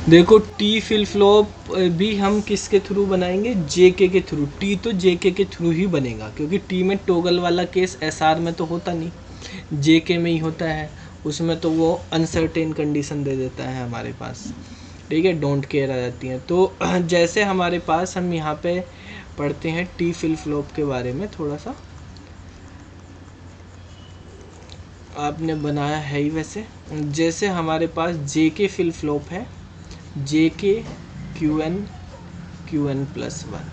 देखो T flip flop भी हम किसके थ्रू बनाएंगे, जेके के थ्रू। टी तो जेके के थ्रू ही बनेगा, क्योंकि टी में टोगल वाला केस एसआर में तो होता नहीं, जेके में ही होता है। उसमें तो वो अनसर्टेन कंडीशन दे देता है हमारे पास, ठीक है, डोंट केयर आ जाती हैं। तो जैसे हमारे पास, हम यहाँ पे पढ़ते हैं टी फ्लिप फ्लॉप के बारे में थोड़ा सा, आपने बनाया है ही वैसे। जैसे हमारे पास जेके फ्लिप फ्लॉप है, जेके क्यू एन प्लस वन,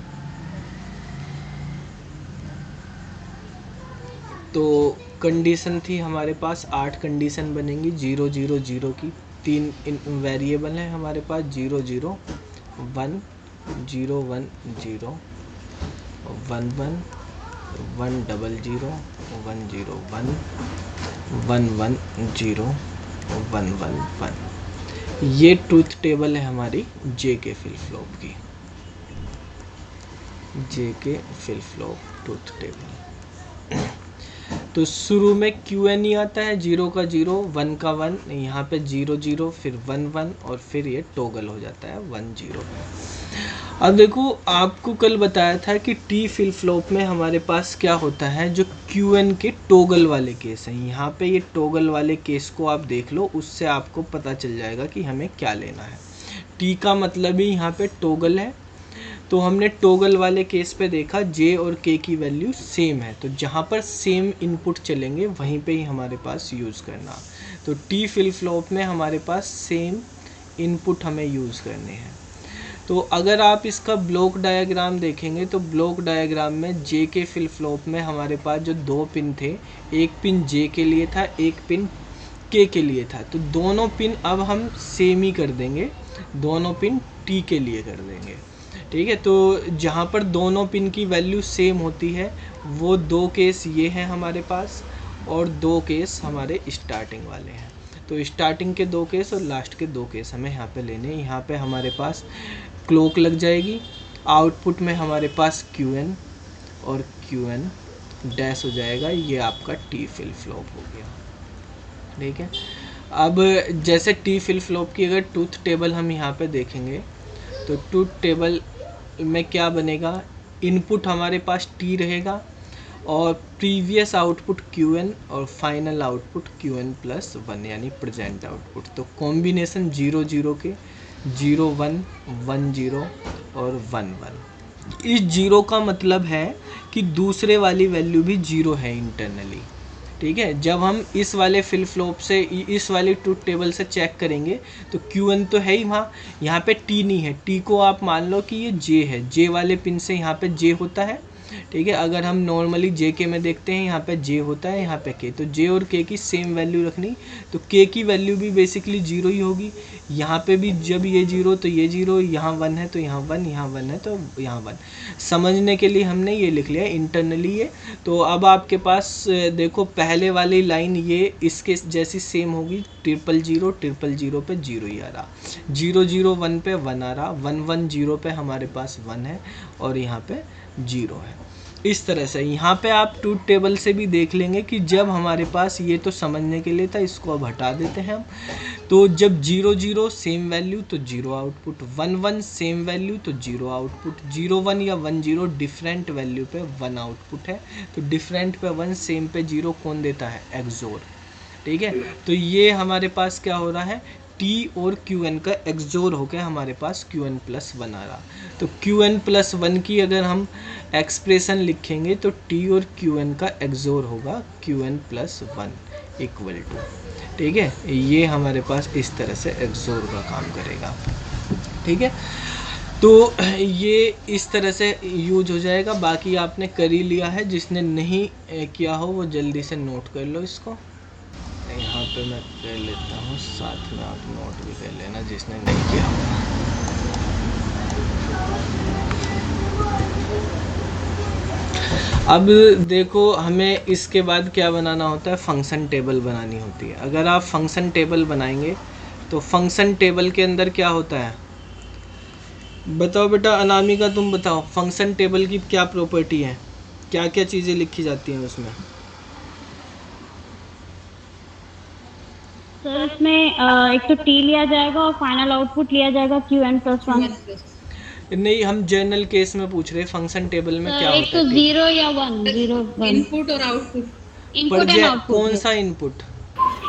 तो कंडीशन थी हमारे पास 8 कंडीशन बनेंगी 0 0 0 की। 3 वेरिएबल हैं हमारे पास, 0 0 1 0 1 0 1 1 1 0 0 1 0 1 1 1 0 1 1 1। ये ट्रूथ टेबल है हमारी जेके फ्लिप फ्लॉप की, JK flip flop truth table. तो शुरू में क्यू एन ही आता है, 0 का 0 1 का 1, यहाँ पे 0 0 फिर 1 1 और फिर ये टोगल हो जाता है 1 0। अब देखो आपको कल बताया था कि टी फ्लिप फ्लॉप में हमारे पास क्या होता है, जो क्यू एन के टोगल वाले केस हैं। यहाँ पे ये टोगल वाले केस को आप देख लो, उससे आपको पता चल जाएगा कि हमें क्या लेना है। टी का मतलब ही यहाँ पे टोगल है, तो हमने टोगल वाले केस पे देखा जे और के की वैल्यू सेम है, तो जहाँ पर सेम इनपुट चलेंगे वहीं पे ही हमारे पास यूज़ करना। तो टी फ्लिप फ्लॉप में हमारे पास सेम इनपुट हमें यूज़ करने हैं। तो अगर आप इसका ब्लॉक डायग्राम देखेंगे, तो ब्लॉक डायग्राम में जे के फ्लिप फ्लॉप में हमारे पास जो 2 पिन थे, एक पिन जे के लिए था, एक पिन के लिए था, तो दोनों पिन अब हम सेम ही कर देंगे, दोनों पिन टी के लिए कर देंगे, ठीक है। तो जहाँ पर दोनों पिन की वैल्यू सेम होती है, वो 2 केस ये हैं हमारे पास, और 2 केस हमारे स्टार्टिंग वाले हैं। तो स्टार्टिंग के 2 केस और लास्ट के 2 केस हमें यहाँ पे लेने हैं। यहाँ पे हमारे पास क्लॉक लग जाएगी, आउटपुट में हमारे पास क्यू एन और क्यू एन डैश हो जाएगा, ये आपका टी फ्लिप फ्लॉप हो गया, ठीक है। अब जैसे टी फ्लिप फ्लॉप की अगर ट्रूथ टेबल हम यहाँ पे देखेंगे, तो ट्रूथ टेबल में क्या बनेगा, इनपुट हमारे पास टी रहेगा और प्रीवियस आउटपुट क्यू एन और final output Q N plus one, यानी प्रेजेंट आउटपुट। तो कॉम्बिनेशन 0 0 के 0 1 1 0 और 1 1। इस 0 का मतलब है कि दूसरे वाली वैल्यू भी 0 है इंटरनली, ठीक है। जब हम इस वाले फ्लिप फ्लॉप से इस वाली ट्रूथ टेबल से चेक करेंगे, तो क्यू एन तो है ही वहाँ, यहाँ पे टी नहीं है। टी को आप मान लो कि ये जे है, जे वाले पिन से यहाँ पे जे होता है, ठीक है। अगर हम नॉर्मली जे के में देखते हैं, यहाँ पे जे होता है, यहाँ पे के, तो जे और के की सेम वैल्यू रखनी, तो के की वैल्यू भी बेसिकली 0 ही होगी। यहाँ पे भी जब ये 0 तो ये 0, यहाँ 1 है तो यहाँ 1, यहाँ 1 है तो यहाँ 1। समझने के लिए हमने ये लिख लिया इंटरनली ये। तो अब आपके पास देखो पहले वाली लाइन ये इसके जैसी सेम होगी, 0 0 0 0 पे 0 ही आ रहा, 0 0 1 पे 1 आ रहा, 1 1 0 पे हमारे पास 1 है और यहाँ पे 0 है। इस तरह से यहाँ पे आप ट्रूथ टेबल से भी देख लेंगे कि जब हमारे पास, ये तो समझने के लिए था, इसको अब हटा देते हैं हम। तो जब 0 0 सेम वैल्यू तो 0 आउटपुट, 1 1 सेम वैल्यू तो 0 आउटपुट, 0 1 या 1 0 डिफरेंट वैल्यू पे 1 आउटपुट है। तो डिफरेंट पे 1 सेम पे 0 कौन देता है, एक्सोर, ठीक है। तो ये हमारे पास क्या हो रहा है, टी और क्यू एन का एक्सोर होकर हमारे पास क्यू एन प्लस वन आ रहा। तो क्यू एन प्लस वन की अगर हम एक्सप्रेशन लिखेंगे, तो टी और क्यू एन का एक्सोर होगा Q N plus one equal to, ठीक है। ये हमारे पास इस तरह से एक्सोर का काम करेगा, ठीक है। तो ये इस तरह से यूज हो जाएगा। बाकी आपने कर ही लिया है, जिसने नहीं किया हो वो जल्दी से नोट कर लो इसको। यहाँ पे मैं कर लेता हूँ, साथ में आप नोट भी कर लेना जिसने नहीं किया होगा। अब देखो हमें इसके बाद क्या बनाना होता है, फंक्शन टेबल बनानी होती है। अगर आप फंक्शन टेबल बनाएंगे, तो फंक्शन टेबल के अंदर क्या होता है, बताओ बेटा, अनामिका तुम बताओ, फंक्शन टेबल की क्या प्रॉपर्टी है, क्या क्या चीज़ें लिखी जाती हैं उसमें। सर इसमें एक तो टी लिया जाएगा और फाइनल आउटपुट लिया जाएगा Qn+1। नहीं, हम जनरल केस में पूछ रहे हैं, फंक्शन टेबल में सर क्या एक होता तो है टी। 0 या 1, 0 1, इनपुट और आउटपुट। Input and present output. कौन सा इनपुट?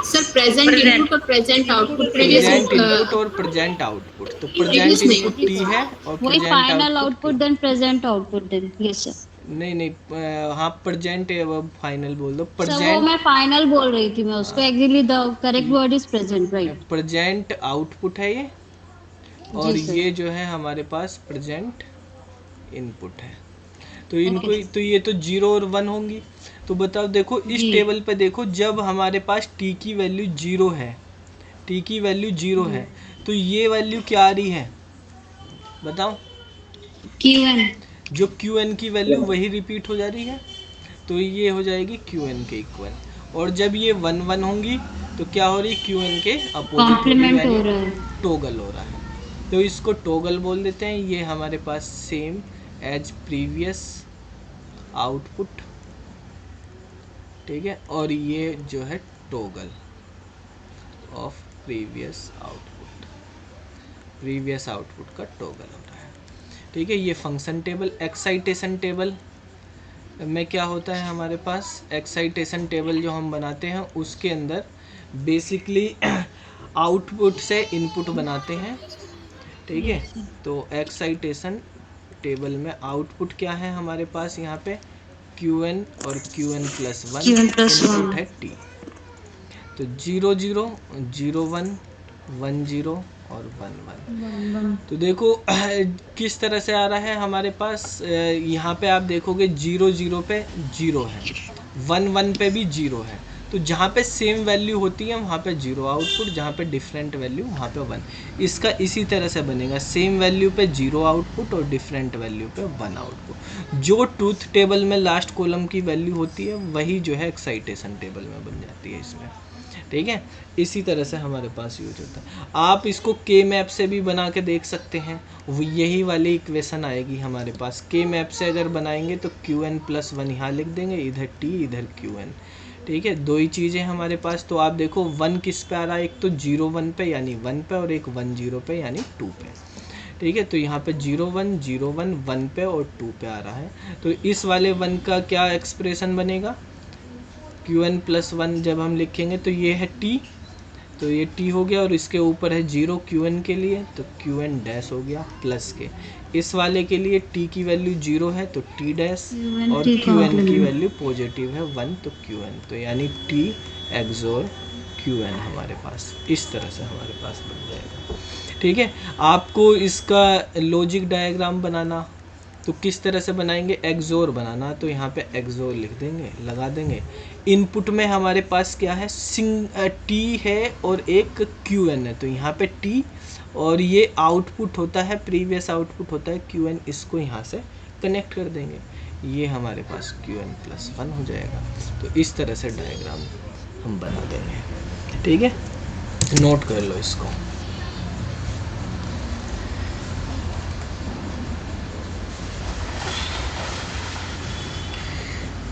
सर प्रेजेंट इनपुट और present output previous present input और प्रेजेंट आउटपुट, तो प्रेजेंट प्रीवियस इनपुट नहीं। टी है और वही present final output output Q. Then present output then, yes sir. नहीं नहीं, हाँ प्रेजेंट है, वो फाइनल बोल दो सर वो प्रेजेंट। मैं फाइनल बोल रही थी, मैं उसको हाँ, actually the correct word is present, right. Present output है ये, जी और सर। ये जो है हमारे पास प्रेजेंट इनपुट है। तो ओके इनको, तो ये तो 0 और 1 होंगी। तो बताओ, देखो इस जी। टेबल पे देखो, जब हमारे पास टी की वैल्यू 0 है, टी की वैल्यू 0 है, तो ये वैल्यू क्या आ रही है बताओ? Qn। जो क्यू एन की वैल्यू वही रिपीट हो जा रही है, तो ये हो जाएगी क्यू एन के इक्वल। और जब ये 1 1 होंगी तो क्या हो रही, क्यू एन के अपोजिट हो रही है, कॉम्प्लीमेंट हो यानी रहा है। टोगल हो रहा है। तो इसको टोगल बोल देते हैं। ये हमारे पास सेम एज प्रीवियस आउटपुट, ठीक है, और ये जो है टोगल ऑफ प्रीवियस आउटपुट का टोगल हो रहा है, ठीक है। ये फंक्शन टेबल। एक्साइटेशन टेबल में क्या होता है हमारे पास, एक्साइटेशन टेबल जो हम बनाते हैं उसके अंदर बेसिकली आउटपुट से इनपुट बनाते हैं, ठीक है। तो एक्साइटेशन टेबल में आउटपुट क्या है हमारे पास, यहाँ पे Qn और Qn+1 इनपुट है T। तो 0 0 0 1 1 0 और 1 1। तो देखो किस तरह से आ रहा है हमारे पास। यहाँ पे आप देखोगे 0 0 पे 0 है, 1 1 पे भी 0 है। तो जहाँ पे सेम वैल्यू होती है वहाँ पे 0 आउटपुट, जहाँ पे डिफरेंट वैल्यू वहाँ पे 1। इसका इसी तरह से बनेगा, सेम वैल्यू पे 0 आउटपुट और डिफरेंट वैल्यू पे 1 आउटपुट। जो ट्रूथ टेबल में लास्ट कॉलम की वैल्यू होती है वही जो है एक्साइटेशन टेबल में बन जाती है इसमें, ठीक है। इसी तरह से हमारे पास यूज होता है। आप इसको के मैप से भी बना के देख सकते हैं, वो यही वाली इक्वेशन आएगी हमारे पास। के मैप से अगर बनाएंगे तो Qn+1 यहाँ लिख देंगे, इधर T इधर Qn, ठीक है। दो ही चीज़ें हमारे पास। तो आप देखो 1 किस पे आ रहा है, एक तो 0 1 पे यानी 1 पे, और एक 1 0 पे यानी 2 पे, ठीक है। तो यहाँ पे 0 1 0 1 1 पे और 2 पे आ रहा है। तो इस वाले 1 का क्या एक्सप्रेशन बनेगा, Qn+1 जब हम लिखेंगे तो ये है T, तो ये T हो गया, और इसके ऊपर है 0 Qn के लिए, तो Qn डैश हो गया प्लस के। इस वाले के लिए T की वैल्यू 0 है तो T डैश, और Qn की वैल्यू पॉजिटिव है 1 तो Qn, तो यानी T एक्सोर Qn हमारे पास इस तरह से हमारे पास बन जाएगा, ठीक है। आपको इसका लॉजिक डायग्राम बनाना तो किस तरह से बनाएंगे, एक्सोर बनाना, तो यहाँ पे एक्सोर लिख देंगे, लगा देंगे। इनपुट में हमारे पास क्या है, टी है और एक Qn है, तो यहाँ पे T, और ये आउटपुट होता है, प्रीवियस आउटपुट होता है Qn, इसको यहाँ से कनेक्ट कर देंगे, ये हमारे पास Qn+1 हो जाएगा। तो इस तरह से डायग्राम हम बना देंगे, ठीक है। नोट कर लो इसको।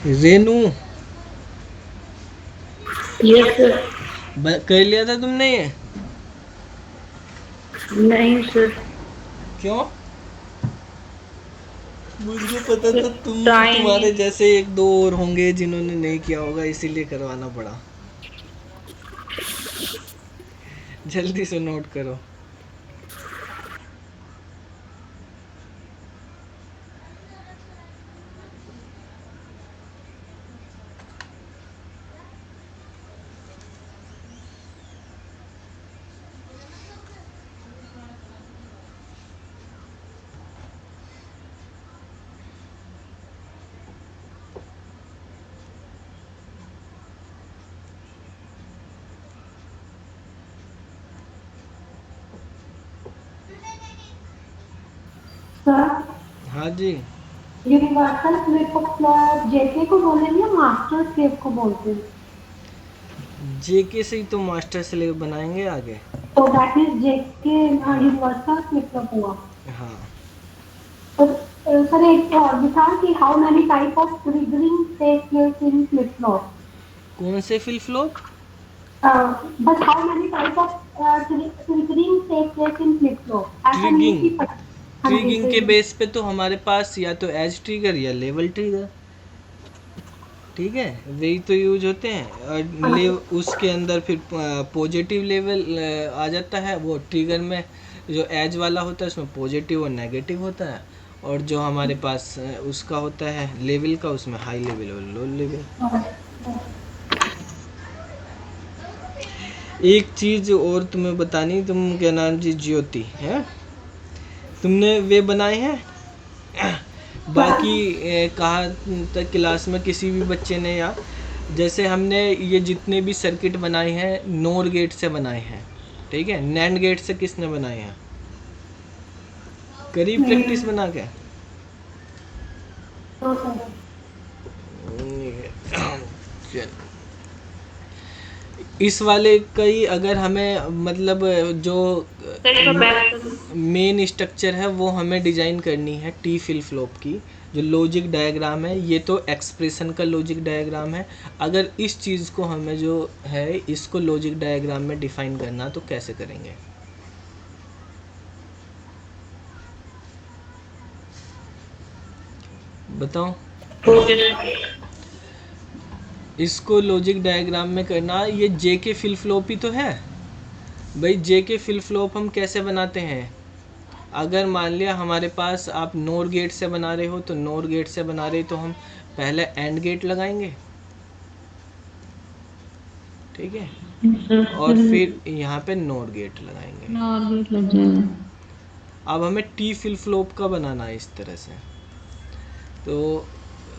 Renu, yes sir. कर लिया था तुमने ये? नहीं सर। क्यों? मुझे पता था तुम्हारे जैसे एक दो और होंगे जिन्होंने नहीं किया होगा, इसीलिए करवाना पड़ा। जल्दी से नोट करो। सर हाँ जी, यूनिवर्सल फ्लिप फ्लॉप जेके को बोलेंगे, मास्टर स्लेव को बोलते हैं, जेके से ही तो मास्टर स्लेव बनाएंगे आगे। तो that is JK universal flip flop हुआ। हाँ, तो सर एक और बता कि how many type of triggering take place in flip flop. कौन से flip flop? But how many types of triggering take place in flip flop? ऐसा नहीं ट्रिगिंग कि हाँ जी ट्रिगिंग के triggering। बेस पे तो हमारे पास या तो एज ट्रिगर या लेवल ट्रिगर, ठीक है, वही तो यूज होते हैं। और हाँ जी। उसके अंदर फिर पॉजिटिव लेवल आ जाता है, वो ट्रिगर में जो एज वाला होता है उसमें पॉजिटिव और नेगेटिव होता है, और जो हमारे पास उसका होता है लेवल का, उसमें हाई लेवल और लो लेवल। एक चीज़ और तुम्हें बतानी, तुम क्या नाम जी, ज्योति है, तुमने वे बनाए हैं बाकी कहा तक क्लास में किसी भी बच्चे ने, या जैसे हमने ये जितने भी सर्किट बनाए हैं नोर गेट से बनाए हैं, ठीक है, नैंड गेट से किसने बनाए हैं? करी प्रैक्टिस बना के? चल, इस वाले का ही अगर हमें मतलब जो मेन स्ट्रक्चर है वो हमें डिज़ाइन करनी है टी फ्लिप फ्लॉप की, जो लॉजिक डायग्राम है, ये तो एक्सप्रेशन का लॉजिक डायग्राम है। अगर इस चीज़ को हमें जो है इसको लॉजिक डायग्राम में डिफाइन करना, तो कैसे करेंगे? बताओ। इसको लॉजिक डायग्राम में करना, ये जे के फ्लिप फ्लॉप ही तो है भाई। जे के फ्लिप फ्लॉप हम कैसे बनाते हैं? अगर मान लिया हमारे पास आप नोर गेट से बना रहे हो, तो नोर गेट से बना रहे तो हम पहले एंड गेट लगाएंगे, ठीक है, और फिर यहाँ पे नोर गेट लगाएंगे। और गेट लग जाएगा। अब हमें टी फ्लिप फ्लॉप का बनाना है इस तरह से, तो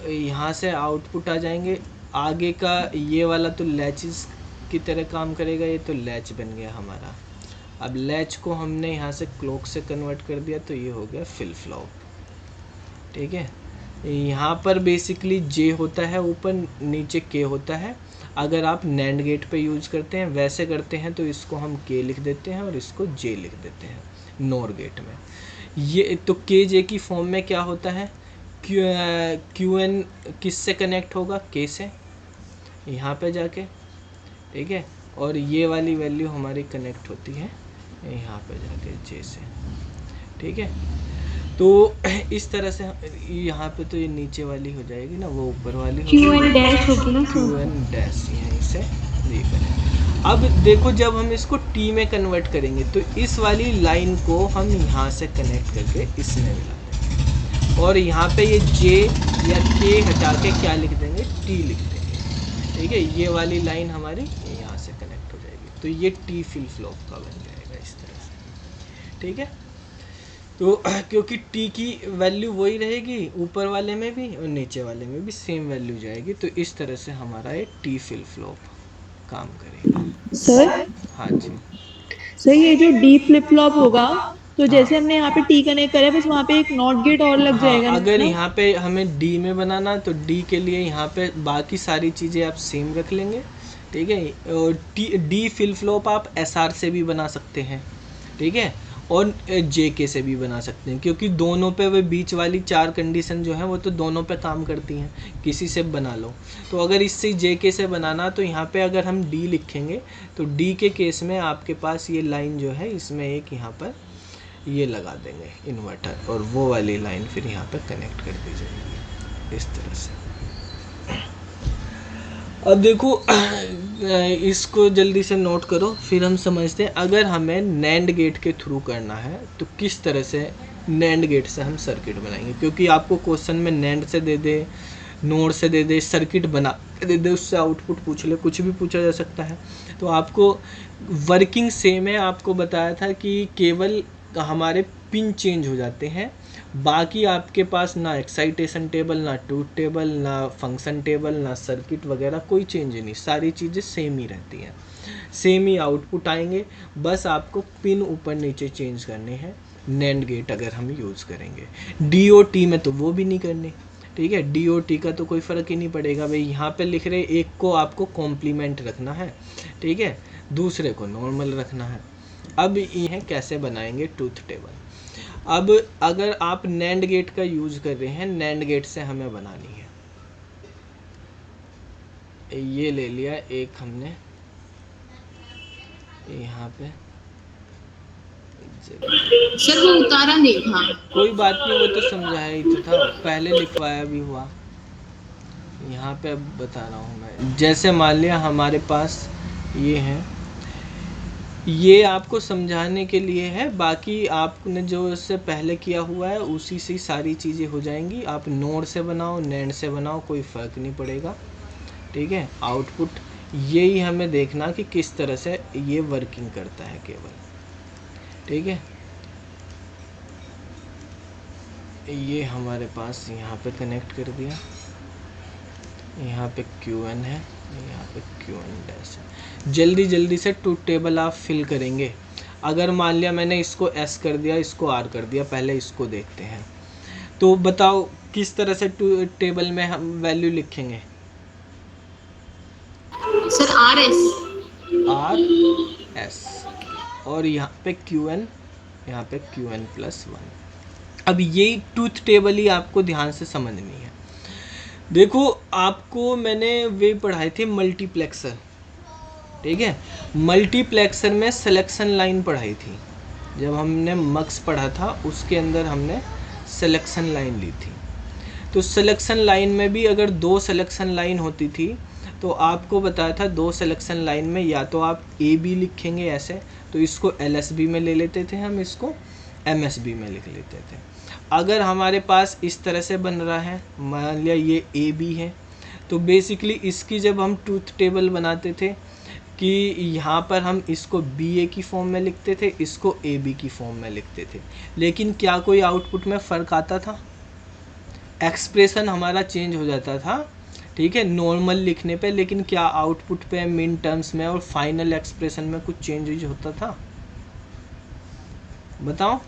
यहाँ से आउटपुट आ जाएंगे। आगे का ये वाला तो लैचेस की तरह काम करेगा, ये तो लैच बन गया हमारा। अब लैच को हमने यहाँ से क्लॉक से कन्वर्ट कर दिया, तो ये हो गया फ्लिप फ्लॉप, ठीक है। यहाँ पर बेसिकली जे होता है ऊपर, नीचे के होता है। अगर आप नैंड गेट पे यूज करते हैं, वैसे करते हैं, तो इसको हम के लिख देते हैं और इसको जे लिख देते हैं नोर गेट में। ये तो के जे की फॉर्म में क्या होता है, क्यू एन किस से कनेक्ट होगा? के से, यहाँ पे जाके, ठीक है, और ये वाली वैल्यू हमारी कनेक्ट होती है यहाँ पे जाके जे से, ठीक है। तो इस तरह से यहाँ पे तो ये नीचे वाली हो जाएगी ना, वो ऊपर वाली क्यू एन डैश होगी ना क्यू एन डैश, यहीं से ये करेंगे। अब देखो जब हम इसको टी में कन्वर्ट करेंगे, तो इस वाली लाइन को हम यहाँ से कनेक्ट करके इसमें मिला देंगे, और यहाँ पे ये जे या के हटा के क्या लिख देंगे? टी लिख देंगे, ठीक है। ये वाली लाइन हमारी यहाँ से कनेक्ट हो जाएगी, तो ये टी फ्लिप फ्लॉप का बन जाएगा इस तरह से, ठीक है। तो क्योंकि टी की वैल्यू वही रहेगी, ऊपर वाले में भी और नीचे वाले में भी सेम वैल्यू जाएगी, तो इस तरह से हमारा एक टी फ्लिप फ्लॉप काम करेगा। सर हाँ जी, सर ये जो डी फ्लिप फ्लॉप होगा, तो हाँ। जैसे हमने यहाँ पे टी कनेक्ट करा है, बस वहाँ पे एक नॉट गेट और लग हाँ, जाएगा अगर ना? यहाँ पे हमें डी में बनाना, तो डी के लिए यहाँ पे बाकी सारी चीज़ें आप सेम रख लेंगे, ठीक है। और डी फ्लिप फ्लॉप आप एस आर से भी बना सकते हैं, ठीक है, और जे के से भी बना सकते हैं, क्योंकि दोनों पे वे बीच वाली चार कंडीशन जो है वो तो दोनों पे काम करती हैं, किसी से बना लो। तो अगर इससे जे के से बनाना, तो यहाँ पे अगर हम डी लिखेंगे, तो डी के केस में आपके पास ये लाइन जो है, इसमें एक यहाँ पर ये लगा देंगे इन्वर्टर, और वो वाली लाइन फिर यहाँ पे कनेक्ट कर दी जाएगी इस तरह से। अब देखो इसको जल्दी से नोट करो, फिर हम समझते हैं। अगर हमें नैंड गेट के थ्रू करना है, तो किस तरह से नैंड गेट से हम सर्किट बनाएंगे, क्योंकि आपको क्वेश्चन में नैंड से दे दे, नोड से दे दे, सर्किट बना दे दे, उससे आउटपुट पूछ ले, कुछ भी पूछा जा सकता है। तो आपको वर्किंग सेम है, आपको बताया था कि केवल हमारे पिन चेंज हो जाते हैं, बाकी आपके पास ना एक्साइटेशन टेबल, ना ट्रूथ टेबल, ना फंक्शन टेबल, ना सर्किट वगैरह, कोई चेंज नहीं, सारी चीज़ें सेम ही रहती हैं, सेम ही आउटपुट आएंगे, बस आपको पिन ऊपर नीचे चेंज करने हैं नैंड गेट अगर हम यूज़ करेंगे। डी ओ टी में तो वो भी नहीं करने, ठीक है, डी ओ टी का तो कोई फ़र्क ही नहीं पड़ेगा भाई। यहाँ पे लिख रहे एक को आपको कॉम्प्लीमेंट रखना है, ठीक है, दूसरे को नॉर्मल रखना है। अब ये कैसे बनाएंगे ट्रूथ टेबल। अब अगर आप नैंड गेट का यूज़ कर रहे हैं, नैंड गेट से हमें बनानी है, ये ले लिया एक हमने यहाँ पे सर वो उतारा नहीं था। कोई बात नहीं, वो तो समझाया ही तो था, पहले लिखवाया भी हुआ। यहाँ पे अब बता रहा हूँ मैं, जैसे मान लिया हमारे पास ये है, ये आपको समझाने के लिए है, बाकी आपने जो इससे पहले किया हुआ है उसी से सारी चीज़ें हो जाएंगी। आप नोड से बनाओ, नैंड से बनाओ, कोई फ़र्क नहीं पड़ेगा, ठीक है। आउटपुट यही हमें देखना कि किस तरह से ये वर्किंग करता है केवल, ठीक है। ये हमारे पास यहाँ पे कनेक्ट कर दिया, यहाँ पे QN है, यहाँ पे QN डैश है। जल्दी जल्दी से ट्रूथ टेबल आप फिल करेंगे। अगर मान लिया मैंने इसको S कर दिया, इसको R कर दिया, पहले इसको देखते हैं। तो बताओ किस तरह से ट्रूथ टेबल में हम वैल्यू लिखेंगे? सर RS और यहाँ पे QN, यहाँ पे QN+1। अब ये ट्रूथ टेबल ही आपको ध्यान से समझनी है। देखो आपको मैंने वे पढ़ाए थे मल्टीप्लेक्सर, ठीक है। मल्टीप्लेक्सर में सिलेक्शन लाइन पढ़ाई थी, जब हमने मक्स पढ़ा था उसके अंदर हमने सिलेक्शन लाइन ली थी। तो सिलेक्शन लाइन में भी अगर 2 सिलेक्शन लाइन होती थी तो आपको बताया था 2 सिलेक्शन लाइन में या तो आप AB लिखेंगे ऐसे, तो इसको LSB में ले लेते थे हम, इसको MSB में लिख लेते थे। अगर हमारे पास इस तरह से बन रहा है, मान लिया ये AB है, तो बेसिकली इसकी जब हम ट्रूथ टेबल बनाते थे कि यहाँ पर हम इसको BA की फॉर्म में लिखते थे, इसको AB की फॉर्म में लिखते थे, लेकिन क्या कोई आउटपुट में फ़र्क आता था? एक्सप्रेशन हमारा चेंज हो जाता था, ठीक है, नॉर्मल लिखने पे, लेकिन क्या आउटपुट पे, मिन टर्म्स में और फाइनल एक्सप्रेशन में कुछ चेंज होता था? बताओ।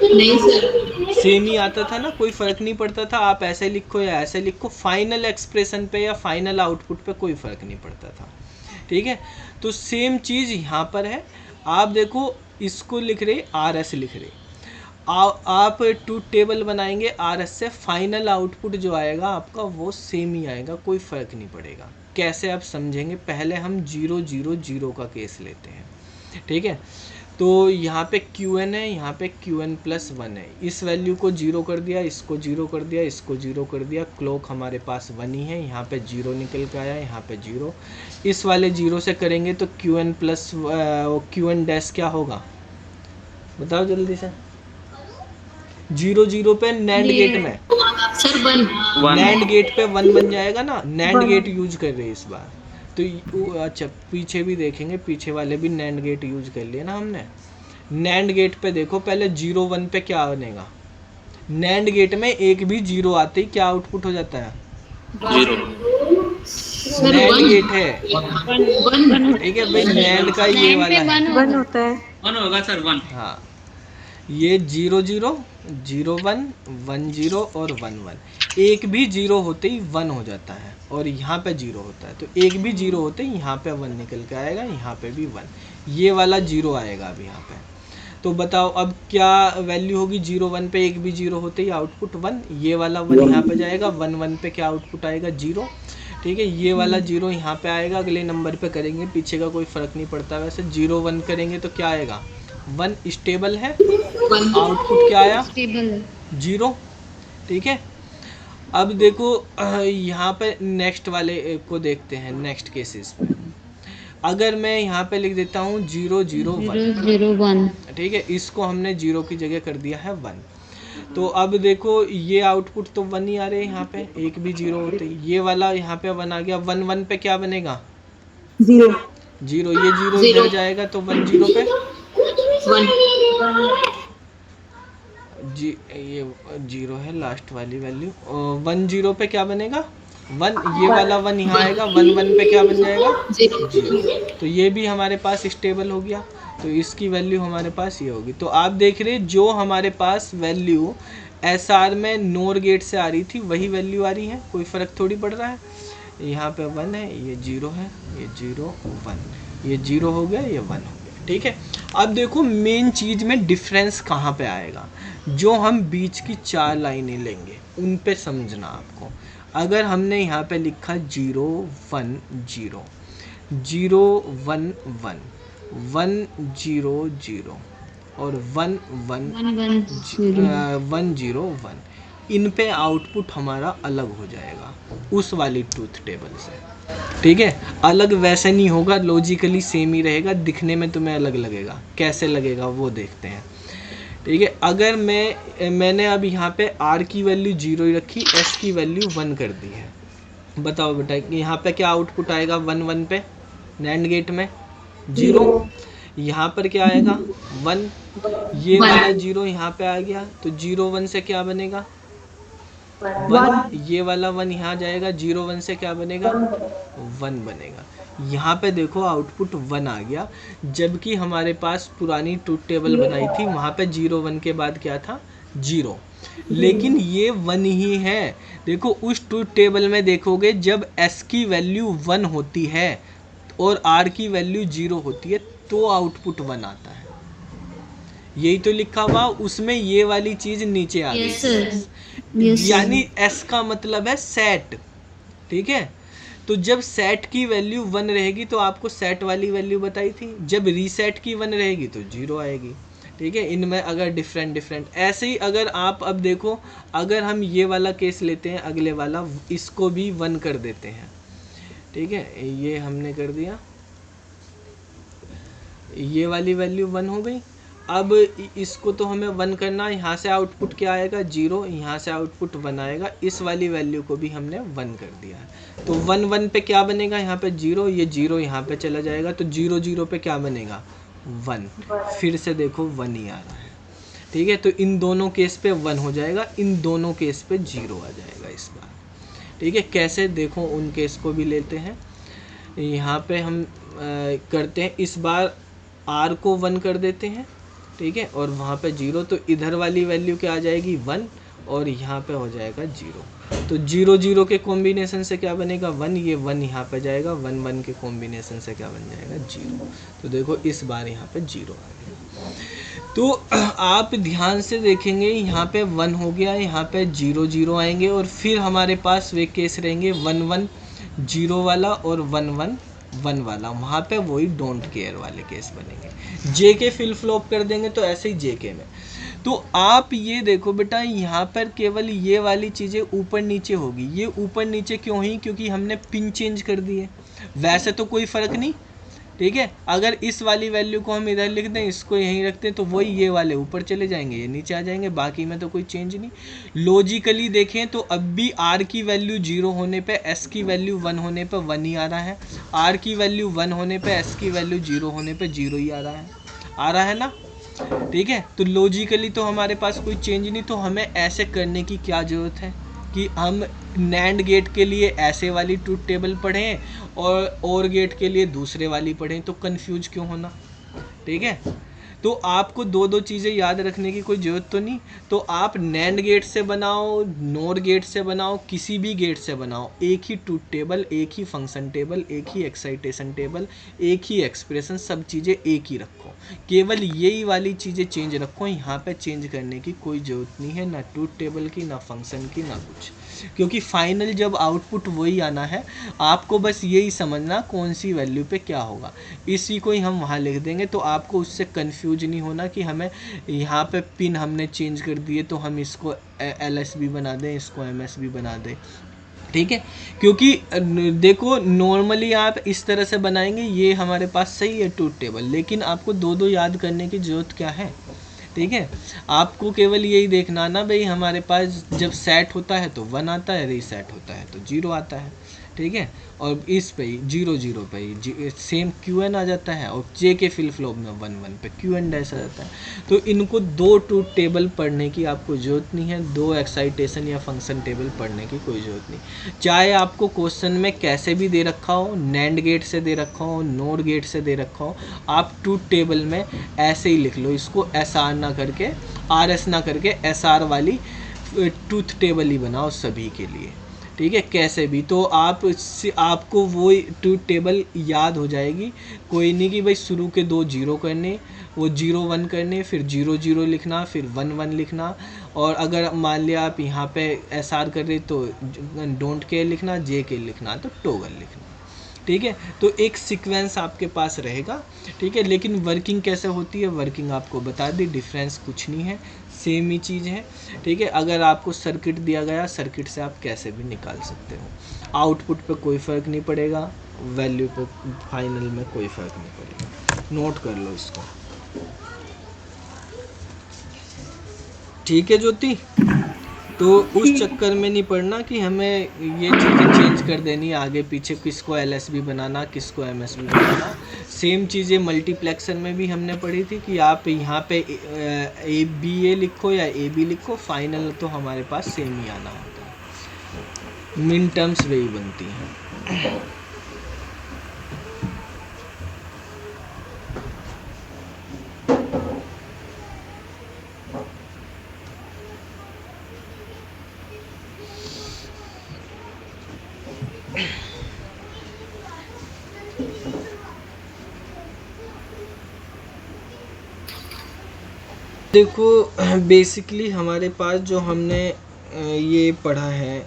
नहीं सर, सेम ही आता था ना, कोई फ़र्क नहीं पड़ता था, आप ऐसे लिखो या ऐसे लिखो, फाइनल एक्सप्रेशन पे या फाइनल आउटपुट पे कोई फ़र्क नहीं पड़ता था, ठीक है। तो सेम चीज़ यहाँ पर है। आप देखो इसको लिख रहे RS लिख रहे, आप ट्रूथ टेबल बनाएंगे RS से, फाइनल आउटपुट जो आएगा आपका वो सेम ही आएगा, कोई फ़र्क नहीं पड़ेगा। कैसे आप समझेंगे? पहले हम 0 0 0 का केस लेते हैं, ठीक है। तो यहाँ पे QN है, यहाँ पे QN+1 है, इस वैल्यू को 0 कर दिया, इसको 0 कर दिया, इसको 0 कर दिया, क्लॉक हमारे पास 1 ही है, यहाँ पे 0 निकल के आया, यहाँ पे 0, इस वाले 0 से करेंगे तो QN डैश क्या होगा बताओ जल्दी से? 0 0 पे नैंड गेट में सर 1 नैंड गेट पे 1 बन जाएगा ना, नैंड गेट यूज कर रहे हैं इस बार तो। अच्छा पीछे भी देखेंगे, पीछे वाले भी नैंड गेट यूज कर लिए ना हमने। नैंड गेट पे देखो पहले 0 1 पे क्या बनेगा, नैंड गेट में एक भी 0 आते ही क्या आउटपुट हो जाता है? 0। सर नैंड 1 गेट है, 1 ठीक है भाई, नैंड का ये वाला है, 1 होता है। 1 होगा सर, 1। हाँ ये 0 0 0 1 1 0 और 1 1, एक भी 0 होते ही 1 हो जाता है और यहाँ पे 0 होता है, तो एक भी 0 होते ही यहाँ पे 1 निकल के आएगा, यहाँ पे भी 1, ये वाला 0 आएगा अब यहाँ पे। तो बताओ अब क्या वैल्यू होगी? 0 1 पे एक भी 0 होते ही आउटपुट 1, ये वाला 1 यहाँ पे जाएगा, 1 1 पे क्या आउटपुट आएगा? 0, ठीक है। ये वाला 0 यहाँ पे आएगा, अगले नंबर पे करेंगे, पीछे का कोई फ़र्क नहीं पड़ता वैसे। 0 1 करेंगे तो क्या आएगा? 1 स्टेबल है, आउटपुट क्या आया? 0, ठीक है। अब देखो यहाँ पे नेक्स्ट वाले को देखते हैं, नेक्स्ट केसेस पे। अगर मैं यहाँ पे लिख देता हूँ 0 0 1, ठीक है, इसको हमने 0 की जगह कर दिया है 1। तो अब देखो ये आउटपुट तो 1 ही आ रहे हैं यहाँ पे, एक भी 0 होते ही। ये वाला यहाँ पे 1 आ गया, 1 1 पे क्या बनेगा? 0। 0, ये 0 इधर जाएगा तो 1 0 पे 1 जी, ये 0 है लास्ट वाली वैल्यू। 1 0 पे क्या बनेगा? 1, ये वाला 1 यहाँ आएगा, 1 1 पे क्या बन जाएगा? 0। तो ये भी हमारे पास स्टेबल हो गया, तो इसकी वैल्यू हमारे पास ये होगी। तो आप देख रहे जो हमारे पास वैल्यू SR में नोर गेट से आ रही थी वही वैल्यू आ रही है, कोई फ़र्क थोड़ी पड़ रहा है। यहाँ पे 1 है, ये 0 है, ये 0 1, ये 0 हो गया, ये 1 हो गया, ठीक है। अब देखो मेन चीज़ में डिफरेंस कहाँ पे आएगा? जो हम बीच की 4 लाइनें लेंगे उन पे समझना आपको। अगर हमने यहाँ पे लिखा 0 1 0 0 1 1, 100 और 101, इन पे आउटपुट हमारा अलग हो जाएगा उस वाली ट्रूथ टेबल से। ठीक है, अलग वैसे नहीं होगा, लॉजिकली सेम ही रहेगा, दिखने में तुम्हें अलग लगेगा। कैसे लगेगा वो देखते हैं। ठीक है, अगर मैंने अब यहाँ पे r की वैल्यू 0 ही रखी, s की वैल्यू 1 कर दी है, बताओ बेटा यहाँ पे क्या आउटपुट आएगा 1 1 पे नैंड गेट में 0, यहाँ पर क्या आएगा 1, ये वाला 0 यहाँ पे आ गया, तो 0 1 से क्या बनेगा 1, ये वाला 1 यहाँ जाएगा, 0 1 से क्या बनेगा 1 बनेगा। यहाँ पे देखो आउटपुट 1 आ गया, जबकि हमारे पास पुरानी ट्रूथ टेबल बनाई थी वहाँ पे 0 1 के बाद क्या था 0, लेकिन ये 1 ही है। देखो उस ट्रूथ टेबल में देखोगे जब s की वैल्यू 1 होती है और r की वैल्यू 0 होती है तो आउटपुट 1 आता है, यही तो लिखा हुआ, उसमें ये वाली चीज नीचे आ गई। यानी s का मतलब है सेट। ठीक है, तो जब सेट की वैल्यू 1 रहेगी तो आपको सेट वाली वैल्यू बताई थी, जब रीसेट की 1 रहेगी तो 0 आएगी। ठीक है, इनमें अगर डिफरेंट ऐसे ही अगर आप अब देखो, अगर हम ये वाला केस लेते हैं, अगले वाला, इसको भी 1 कर देते हैं। ठीक है, ये हमने कर दिया, ये वाली वैल्यू 1 हो गई। अब इसको तो हमें 1 करना है, यहाँ से आउटपुट क्या आएगा 0, यहाँ से आउटपुट 1 आएगा, इस वाली वैल्यू को भी हमने 1 कर दिया है। तो 1 1 पे क्या बनेगा यहाँ पे 0, ये 0 यहाँ पे चला जाएगा, तो 0 0 पे क्या बनेगा 1, फिर से देखो 1 ही आ रहा है। ठीक है, तो इन दोनों केस पे 1 हो जाएगा, इन दोनों केस पे 0 आ जाएगा इस बार। ठीक है, कैसे देखो उन केस को भी लेते हैं। यहाँ पे हम करते हैं, इस बार r को 1 कर देते हैं। ठीक है, और वहाँ पे 0, तो इधर वाली वैल्यू क्या आ जाएगी 1 और यहाँ पे हो जाएगा 0। तो 0 0 के कॉम्बिनेशन से क्या बनेगा 1, ये 1 यहाँ पे जाएगा, 1 1 के कॉम्बिनेशन से क्या बन जाएगा 0। तो देखो इस बार यहाँ पे 0 आ गया। तो आप ध्यान से देखेंगे, यहाँ पे 1 हो गया, यहाँ पे 0 0 आएंगे, और फिर हमारे पास वे केस रहेंगे 1 1 0 वाला और 1 1 1 वाला, वहाँ पे वही डोंट केयर वाले केस बनेंगे। जे के फिल फ्लॉप कर देंगे तो ऐसे ही जे के में। तो आप ये देखो बेटा, यहाँ पर केवल ये वाली चीज़ें ऊपर नीचे होगी। ये ऊपर नीचे क्यों ही, क्योंकि हमने पिन चेंज कर दी है, वैसे तो कोई फ़र्क नहीं। ठीक है, अगर इस वाली वैल्यू को हम इधर लिख दें, इसको यहीं रखते हैं, तो वही ये वाले ऊपर चले जाएंगे, ये नीचे आ जाएंगे, बाकी में तो कोई चेंज नहीं। लॉजिकली देखें तो अब भी r की वैल्यू 0 होने पे s की वैल्यू 1 होने पे 1 ही आ रहा है, r की वैल्यू 1 होने पे s की वैल्यू 0 होने पे 0 ही आ रहा है ना। ठीक है, तो लॉजिकली तो हमारे पास कोई चेंज नहीं। तो हमें ऐसे करने की क्या ज़रूरत है कि हम नैंड गेट के लिए ऐसे वाली ट्रूथ टेबल पढ़ें और गेट के लिए दूसरे वाली पढ़ें, तो कंफ्यूज क्यों होना। ठीक है, तो आपको दो चीज़ें याद रखने की कोई ज़रूरत तो नहीं। तो आप नैंड गेट से बनाओ, नोर गेट से बनाओ, किसी भी गेट से बनाओ, एक ही ट्रूथ टेबल, एक ही फंक्शन टेबल, एक ही एक्साइटेशन टेबल, एक ही एक्सप्रेशन, सब चीज़ें एक ही रखो। केवल यही वाली चीज़ें चेंज रखो, यहाँ पे चेंज करने की कोई ज़रूरत नहीं है, ना ट्रूथ टेबल की, ना फंक्शन की, ना कुछ, क्योंकि फाइनल जब आउटपुट वही आना है। आपको बस यही समझना कौन सी वैल्यू पे क्या होगा, इसी को ही हम वहाँ लिख देंगे। तो आपको उससे कंफ्यूज नहीं होना कि हमें यहाँ पे पिन हमने चेंज कर दिए तो हम इसको LSB बना दें, इसको MSB बना दें। ठीक है, क्योंकि देखो नॉर्मली आप इस तरह से बनाएंगे, ये हमारे पास सही है ट्रूथ टेबल, लेकिन आपको दो याद करने की ज़रूरत क्या है। ठीक है, आपको केवल यही देखना ना भाई, हमारे पास जब सेट होता है तो 1 आता है, रीसेट होता है तो 0 आता है। ठीक है, और इस पे 0 0 पे सेम QN आ जाता है, और जे के फिल फ्लॉप में 1 1 पे QN डैश आ जाता है। तो इनको 2 ट्रूथ टेबल पढ़ने की आपको ज़रूरत नहीं है, 2 एक्साइटेशन या फंक्शन टेबल पढ़ने की कोई ज़रूरत नहीं। चाहे आपको क्वेश्चन में कैसे भी दे रखा हो, नैंड गेट से दे रखा हो, नोर गेट से दे रखा हो, आप ट्रूथ टेबल में ऐसे ही लिख लो, इसको SR ना करके, RS ना करके SR वाली ट्रूथ टेबल ही बनाओ सभी के लिए। ठीक है, कैसे भी तो आपको वो ट्रूथ टेबल याद हो जाएगी। कोई नहीं कि भाई शुरू के 2 0 करने, वो 0 1 करने, फिर 0 0 लिखना, फिर 1 1 लिखना, और अगर मान लिया आप यहाँ पे SR कर रहे तो डोंट केयर लिखना, जे के लिखना तो टॉगल लिखना। ठीक है। तो एक सीक्वेंस आपके पास रहेगा, ठीक है। लेकिन वर्किंग कैसे होती है, वर्किंग आपको बता दी, डिफरेंस कुछ नहीं है, सेम ही चीज़ है, ठीक है। अगर आपको सर्किट दिया गया, सर्किट से आप कैसे भी निकाल सकते हो। आउटपुट पे कोई फ़र्क नहीं पड़ेगा, वैल्यू पे फाइनल में कोई फ़र्क नहीं पड़ेगा। नोट कर लो इसको, ठीक है ज्योति। तो उस चक्कर में नहीं पड़ना कि हमें ये चीज़ें चेंज कर देनी, आगे पीछे किसको LSB बनाना, किसको MSB बनाना। सेम चीज़ें मल्टीप्लेक्सर में भी हमने पढ़ी थी कि आप यहाँ पे ABA लिखो या AB लिखो, फाइनल तो हमारे पास सेम ही आना होता है, मिन टर्म्स वही बनती हैं। देखो बेसिकली हमारे पास जो हमने ये पढ़ा है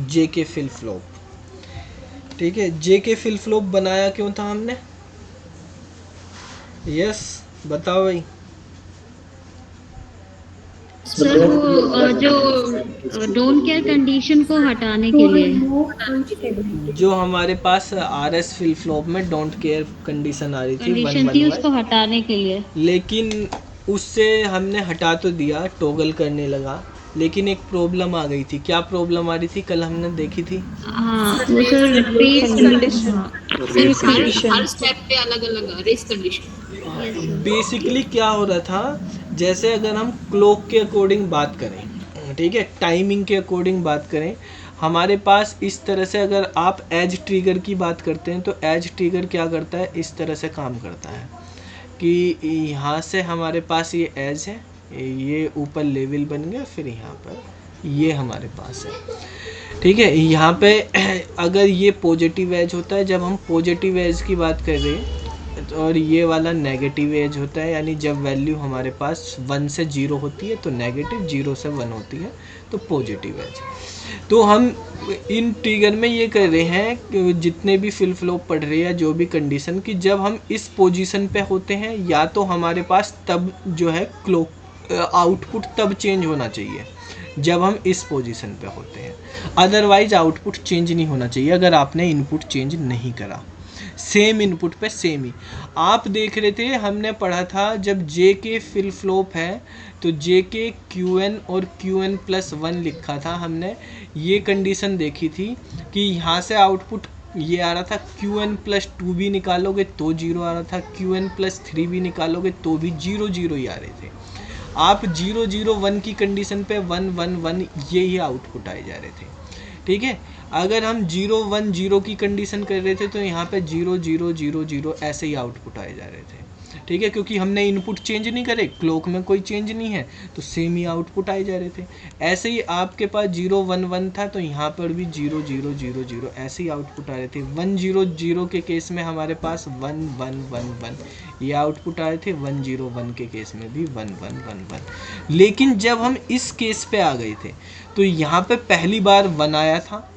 JK फ्लिप फ्लॉप, ठीक है। JK फ्लिप फ्लॉप बनाया क्यों था हमने, यस बताओ भाई। सर वो जो डोंट केयर कंडीशन को हटाने के लिए, जो हमारे पास RS फ्लिप फ्लॉप में डोंट केयर कंडीशन आ रही थी, कंडीशन थी, उसको हटाने के लिए। लेकिन उससे हमने हटा तो दिया, टॉगल करने लगा, लेकिन एक प्रॉब्लम आ गई थी। क्या प्रॉब्लम आ रही थी, कल हमने देखी थी। हाँ वो सर हर स्टेप पे अलग अलग रेस कंडीशन। बेसिकली क्या हो रहा था, जैसे अगर हम क्लॉक के अकॉर्डिंग बात करें, ठीक है, टाइमिंग के अकॉर्डिंग बात करें, हमारे पास इस तरह से अगर आप एज ट्रिगर की बात करते हैं तो एज ट्रिगर क्या करता है, इस तरह से काम करता है कि यहाँ से हमारे पास ये एज है, ये ऊपर लेवल बन गया, फिर यहाँ पर ये हमारे पास है, ठीक है। यहाँ पे अगर ये पॉजिटिव एज होता है, जब हम पॉजिटिव एज की बात कर रहे हैं, और ये वाला नेगेटिव एज होता है, यानी जब वैल्यू हमारे पास 1 से 0 होती है तो नेगेटिव, 0 से 1 होती है तो पॉजिटिव एज। तो हम इन ट्रिगर में ये कर रहे हैं कि जितने भी फ्लिप फ्लॉप पढ़ रहे हैं, जो भी कंडीशन की, जब हम इस पोजीशन पे होते हैं, या तो हमारे पास तब जो है क्लॉक आउटपुट तब चेंज होना चाहिए जब हम इस पोजीशन पे होते हैं, अदरवाइज आउटपुट चेंज नहीं होना चाहिए अगर आपने इनपुट चेंज नहीं करा। सेम इनपुट पे सेम ही। आप देख रहे थे, हमने पढ़ा था जब JK फ्लिप फ्लॉप है तो JK QN और QN+1 लिखा था हमने। ये कंडीशन देखी थी कि यहाँ से आउटपुट ये आ रहा था, QN+2 भी निकालोगे तो 0 आ रहा था, QN+3 भी निकालोगे तो भी 0 0 ही आ रहे थे। आप 0 0 1 की कंडीशन पे 1 1 1 ये ही आउटपुट आए जा रहे थे, ठीक है। अगर हम 0 1 0 की कंडीशन कर रहे थे तो यहाँ पे 0 0 0 0 ऐसे ही आउटपुट आए जा रहे थे, ठीक है, क्योंकि हमने इनपुट चेंज नहीं करे, क्लॉक में कोई चेंज नहीं है, तो सेम ही आउटपुट आए जा रहे थे। ऐसे ही आपके पास 0 1 1 था तो यहाँ पर भी 0 0 0 0 ऐसे ही आउटपुट आ रहे थे। 1 0 0 के केस में हमारे पास 1 1 1 1 ये आउटपुट आ रहे थे, 1 0 1 के केस में भी 1 1 1 1। लेकिन जब हम इस केस पे आ गए थे तो यहाँ पे पहली बार 1 आया था,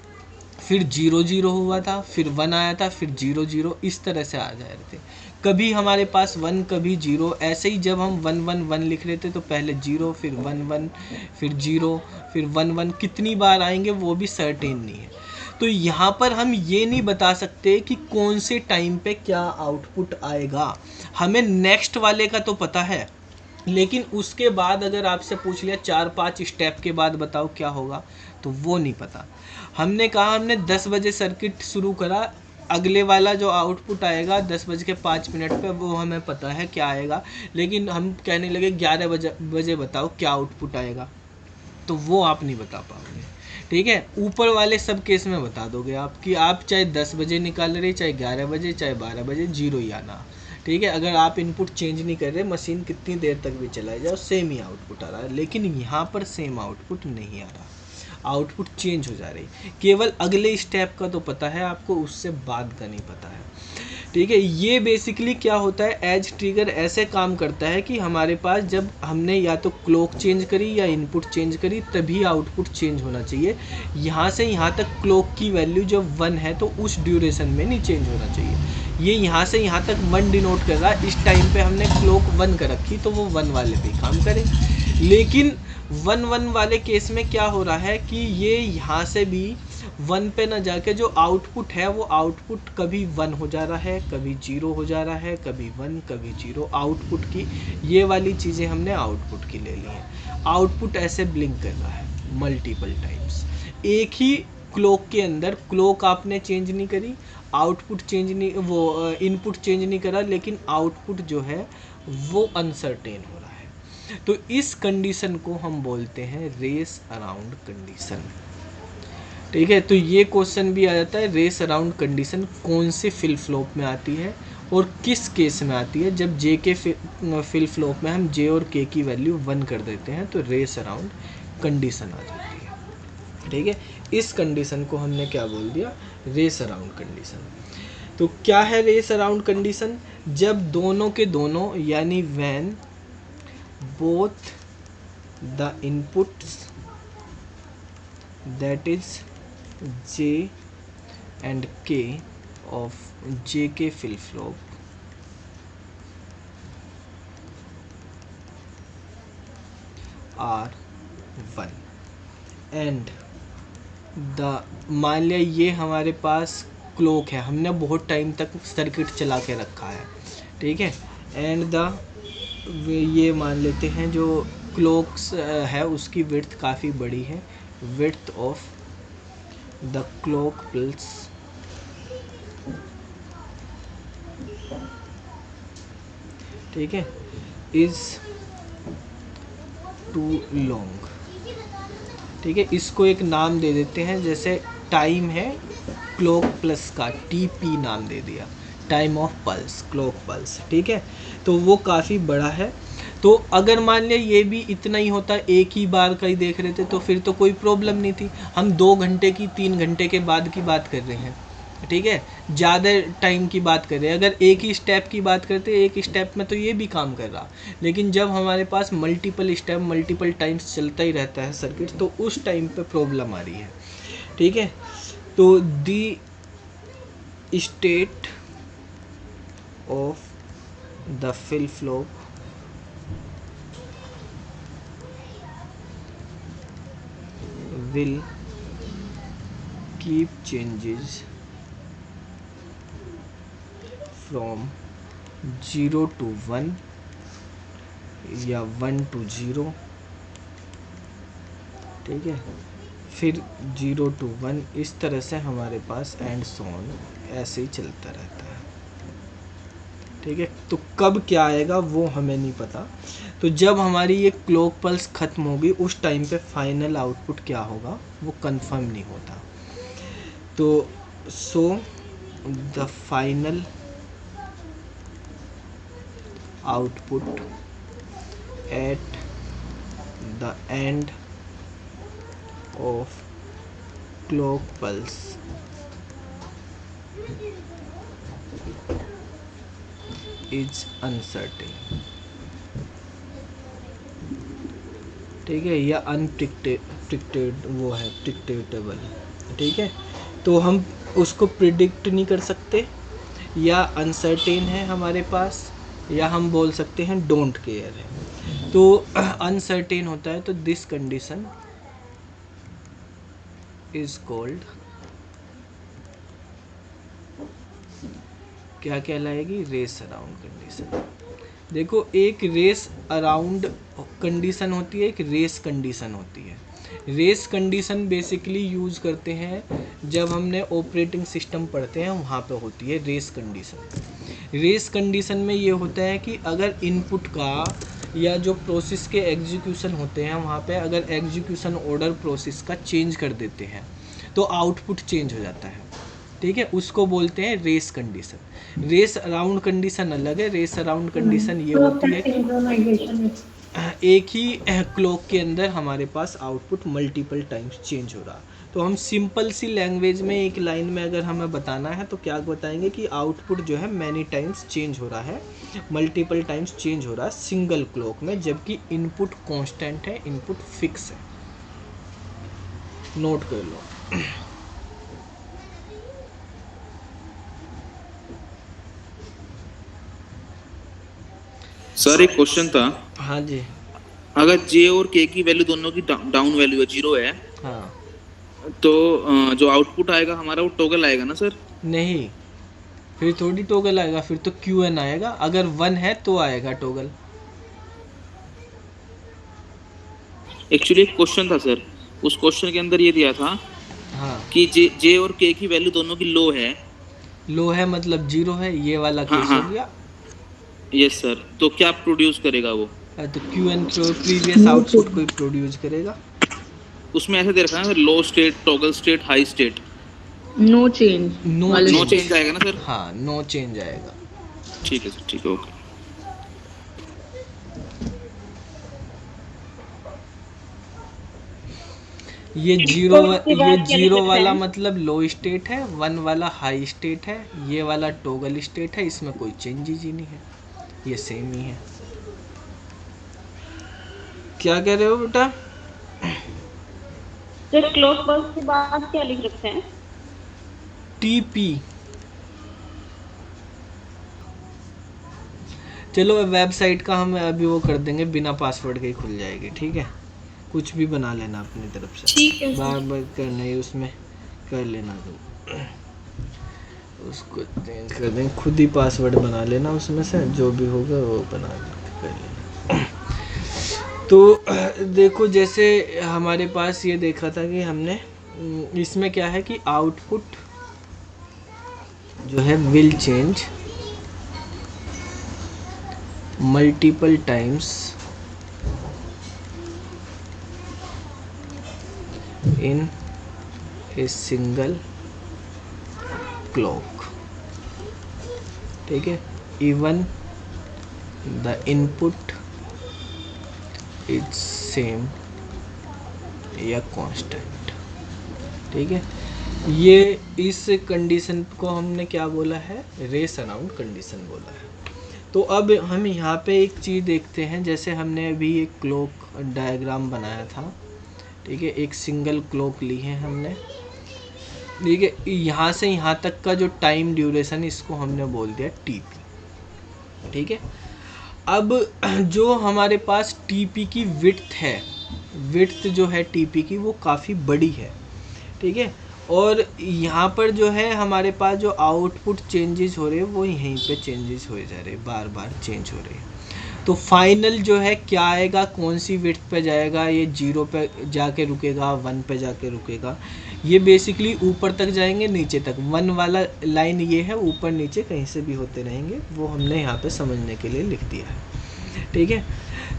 फिर 0 0 हुआ था, फिर 1 आया था, फिर 0 0, इस तरह से आ जा रहे थे। कभी हमारे पास 1 कभी 0, ऐसे ही जब हम 1 1 1 लिख रहे थे तो पहले 0 फिर 1 1 फिर 0 फिर 1 1, कितनी बार आएंगे वो भी सर्टेन नहीं है। तो यहाँ पर हम ये नहीं बता सकते कि कौन से टाइम पे क्या आउटपुट आएगा। हमें नेक्स्ट वाले का तो पता है, लेकिन उसके बाद अगर आपसे पूछ लिया 4-5 स्टेप के बाद बताओ क्या होगा, तो वो नहीं पता। हमने कहा हमने 10 बजे सर्किट शुरू करा, अगले वाला जो आउटपुट आएगा 10:05 पे वो हमें पता है क्या आएगा, लेकिन हम कहने लगे 11 बजे बताओ क्या आउटपुट आएगा, तो वो आप नहीं बता पाओगे, ठीक है। ऊपर वाले सब केस में बता दोगे आप कि आप चाहे 10 बजे निकाल रहे, चाहे 11 बजे, चाहे 12 बजे, 0 ही आना, ठीक है। अगर आप इनपुट चेंज नहीं कर रहे, मशीन कितनी देर तक भी चलाई जाओ सेम ही आउटपुट आ रहा है। लेकिन यहाँ पर सेम आउटपुट नहीं आ रहा, आउटपुट चेंज हो जा रही। केवल अगले स्टेप का तो पता है आपको, उससे बाद का नहीं पता है। ठीक है। ये बेसिकली क्या होता है, एज ट्रिगर ऐसे काम करता है कि हमारे पास जब हमने या तो क्लॉक चेंज करी या इनपुट चेंज करी तभी आउटपुट चेंज होना चाहिए। यहाँ से यहाँ तक क्लॉक की वैल्यू जब 1 है तो उस ड्यूरेशन में नहीं चेंज होना चाहिए। ये यहाँ से यहाँ तक 1 डिनोट कर रहा है, इस टाइम पे हमने क्लॉक 1 कर रखी तो वो 1 वाले पे काम करे। लेकिन 1 वाले केस में क्या हो रहा है कि ये यहाँ से भी 1 पे ना जाके जो आउटपुट है वो आउटपुट कभी 1 हो जा रहा है, कभी 0 हो जा रहा है, कभी 1 कभी 0। आउटपुट की ये वाली चीज़ें हमने आउटपुट की ले ली हैं। आउटपुट ऐसे ब्लिंक कर रहा है मल्टीपल टाइम्स। एक ही क्लॉक के अंदर क्लॉक आपने चेंज नहीं करी, आउटपुट चेंज नहीं, वो इनपुट चेंज नहीं करा, लेकिन आउटपुट जो है वो अनसर्टेन हो रहा है। तो इस कंडीशन को हम बोलते हैं रेस अराउंड कंडीशन। ठीक है, तो ये क्वेश्चन भी आ जाता है, रेस अराउंड कंडीशन कौन से फ्लिप फ्लॉप में आती है और किस केस में आती है। जब जे के फ्लिप फ्लॉप में हम जे और के की वैल्यू 1 कर देते हैं तो रेस अराउंड कंडीशन आ जाती है। ठीक है, इस कंडीशन को हमने क्या बोल दिया, रेस अराउंड कंडीशन। तो क्या है रेस अराउंड कंडीशन, जब दोनों के दोनों यानी when both the inputs that is J and K of JK flip flop are 1 and the, मान लिया ये हमारे पास क्लॉक है, हमने बहुत टाइम तक सर्किट चला के रखा है। ठीक है, एंड द, ये मान लेते हैं जो क्लॉक्स है उसकी विड्थ काफ़ी बड़ी है, width of the clock pulse ठीक है इज टू लॉन्ग। ठीक है, इसको एक नाम दे देते हैं, जैसे टाइम है क्लॉक प्लस का, टीपी नाम दे दिया, time of pulse, clock pulse. ठीक है, तो वो काफ़ी बड़ा है। तो अगर मान लिया ये भी इतना ही होता, एक ही बार का ही देख रहे थे तो फिर तो कोई प्रॉब्लम नहीं थी। हम 2 घंटे की 3 घंटे के बाद की बात कर रहे हैं। ठीक है, ज़्यादा टाइम की बात कर रहे हैं। अगर एक ही स्टेप की बात करते, एक स्टेप में तो ये भी काम कर रहा, लेकिन जब हमारे पास मल्टीपल स्टेप मल्टीपल टाइम्स चलता ही रहता है सर्किट, तो उस टाइम पे प्रॉब्लम आ रही है। ठीक है, तो दी state of the flip flop will keep changes from 0 to 1 या 1 to 0। ठीक है, फिर 0 to 1, इस तरह से हमारे पास एंड सो ऑन ऐसे ही चलता रहता है। ठीक है, तो कब क्या आएगा वो हमें नहीं पता। तो जब हमारी ये क्लॉक पल्स ख़त्म होगी उस टाइम पे फाइनल आउटपुट क्या होगा वो कंफर्म नहीं होता। तो so the final output at the end of clock pulse is uncertain. ठीक है, या अनप्रिडिक्टेड, वो है प्रिडिक्टेबल। ठीक है, तो हम उसको प्रिडिक्ट नहीं कर सकते, या अनसर्टेन है हमारे पास, या हम बोल सकते हैं डोंट केयर है। तो अनसर्टेन होता है तो दिस कंडीशन इज कॉल्ड, क्या कहलाएगी, रेस अराउंड कंडीशन। देखो, एक रेस अराउंड कंडीशन होती है, एक रेस कंडीशन होती है। रेस कंडीशन बेसिकली यूज़ करते हैं जब हमने ऑपरेटिंग सिस्टम पढ़ते हैं, वहाँ पे होती है रेस कंडीशन। रेस कंडीशन में ये होता है कि अगर इनपुट का या जो प्रोसेस के एग्जीक्यूशन होते हैं वहाँ पे अगर एग्जीक्यूशन ऑर्डर प्रोसेस का चेंज कर देते हैं तो आउटपुट चेंज हो जाता है। ठीक है, उसको बोलते हैं race condition. Race around condition अलग है। रेस अराउंड कंडीशन ये होती है कि एक ही क्लॉक के अंदर हमारे पास आउटपुट मल्टीपल टाइम्स चेंज हो रहा, तो हम सिंपल सी लैंग्वेज में एक लाइन में अगर हमें बताना है तो क्या बताएंगे कि आउटपुट जो है मैनी टाइम्स चेंज हो रहा है, मल्टीपल टाइम्स चेंज हो रहा है सिंगल क्लॉक में, जबकि इनपुट कांस्टेंट है, इनपुट फिक्स है। नोट कर लो। सर एक क्वेश्चन था, हाँ जी। अगर जे और के की वैल्यू दोनों की डाउन वैल्यू है, 0 है, हाँ तो जो आउटपुट आएगा हमारा वो टॉगल आएगा ना सर? नहीं, फिर थोड़ी टॉगल आएगा, फिर तो QN आएगा। अगर 1 है तो आएगा टॉगल। एक्चुअली एक क्वेश्चन था सर, उस क्वेश्चन के अंदर ये दिया था हाँ, कि जे और के की वैल्यू दोनों की लो है। लो है मतलब 0 है, ये वाला हाँ, केस हाँ। हो गया। यस सर, तो क्या प्रोड्यूस करेगा वो? तो QN प्रीवियस आउटपुट को ही प्रोड्यूस करेगा। उसमें ऐसे दे रखा है low state, toggle state, high state. No change. No change आएगा ना सर? हाँ, नो चेंज आएगा। ठीक है सर, ठीक है, ओके। ये जीरो वाला मतलब लो स्टेट है, 1 वाला हाई स्टेट है, ये वाला टॉगल स्टेट है, इसमें कोई चेंजेस ही नहीं है, ये सेम ही है। क्या कह रहे हो बेटा? सर क्लॉक पल्स के बाद क्या लिख रखते हैं? TP। चलो वेबसाइट का हम अभी वो कर देंगे, बिना पासवर्ड के ही खुल जाएगी, ठीक है? कुछ भी बना लेना अपनी तरफ से, ठीक है बार बार करना ही, उसमें कर लेना तुम, उसको चेंज कर देंगे, खुद ही पासवर्ड बना लेना, उसमें से जो भी होगा वो बना कर लेना। तो देखो, जैसे हमारे पास ये देखा था कि हमने इसमें क्या है कि आउटपुट जो है will change multiple times in a single clock, ठीक है? even the input is same या कांस्टेंट, ठीक है? ये इस कंडीशन को हमने क्या बोला है? रेस अराउंड कंडीशन बोला है। तो अब हम यहाँ पे एक चीज़ देखते हैं, जैसे हमने अभी एक क्लॉक डायग्राम बनाया था, ठीक है? एक सिंगल क्लॉक ली है हमने, ठीक है? यहाँ से यहाँ तक का जो टाइम ड्यूरेशन, इसको हमने बोल दिया TP, ठीक है? अब जो हमारे पास TP की विड्थ है, विड्थ जो है TP की वो काफ़ी बड़ी है, ठीक है? और यहाँ पर जो है हमारे पास जो आउटपुट चेंजेस हो रहे हैं वो यहीं पे चेंजेस हो जा रहे हैं, बार बार चेंज हो रहे हैं। तो फाइनल जो है क्या आएगा, कौन सी विड्थ पे जाएगा? ये 0 पे जाके रुकेगा, 1 पे जाके रुकेगा, ये बेसिकली ऊपर तक जाएंगे, नीचे तक। 1 वाला लाइन ये है, ऊपर नीचे कहीं से भी होते रहेंगे, वो हमने यहाँ पे समझने के लिए लिख दिया है, ठीक है?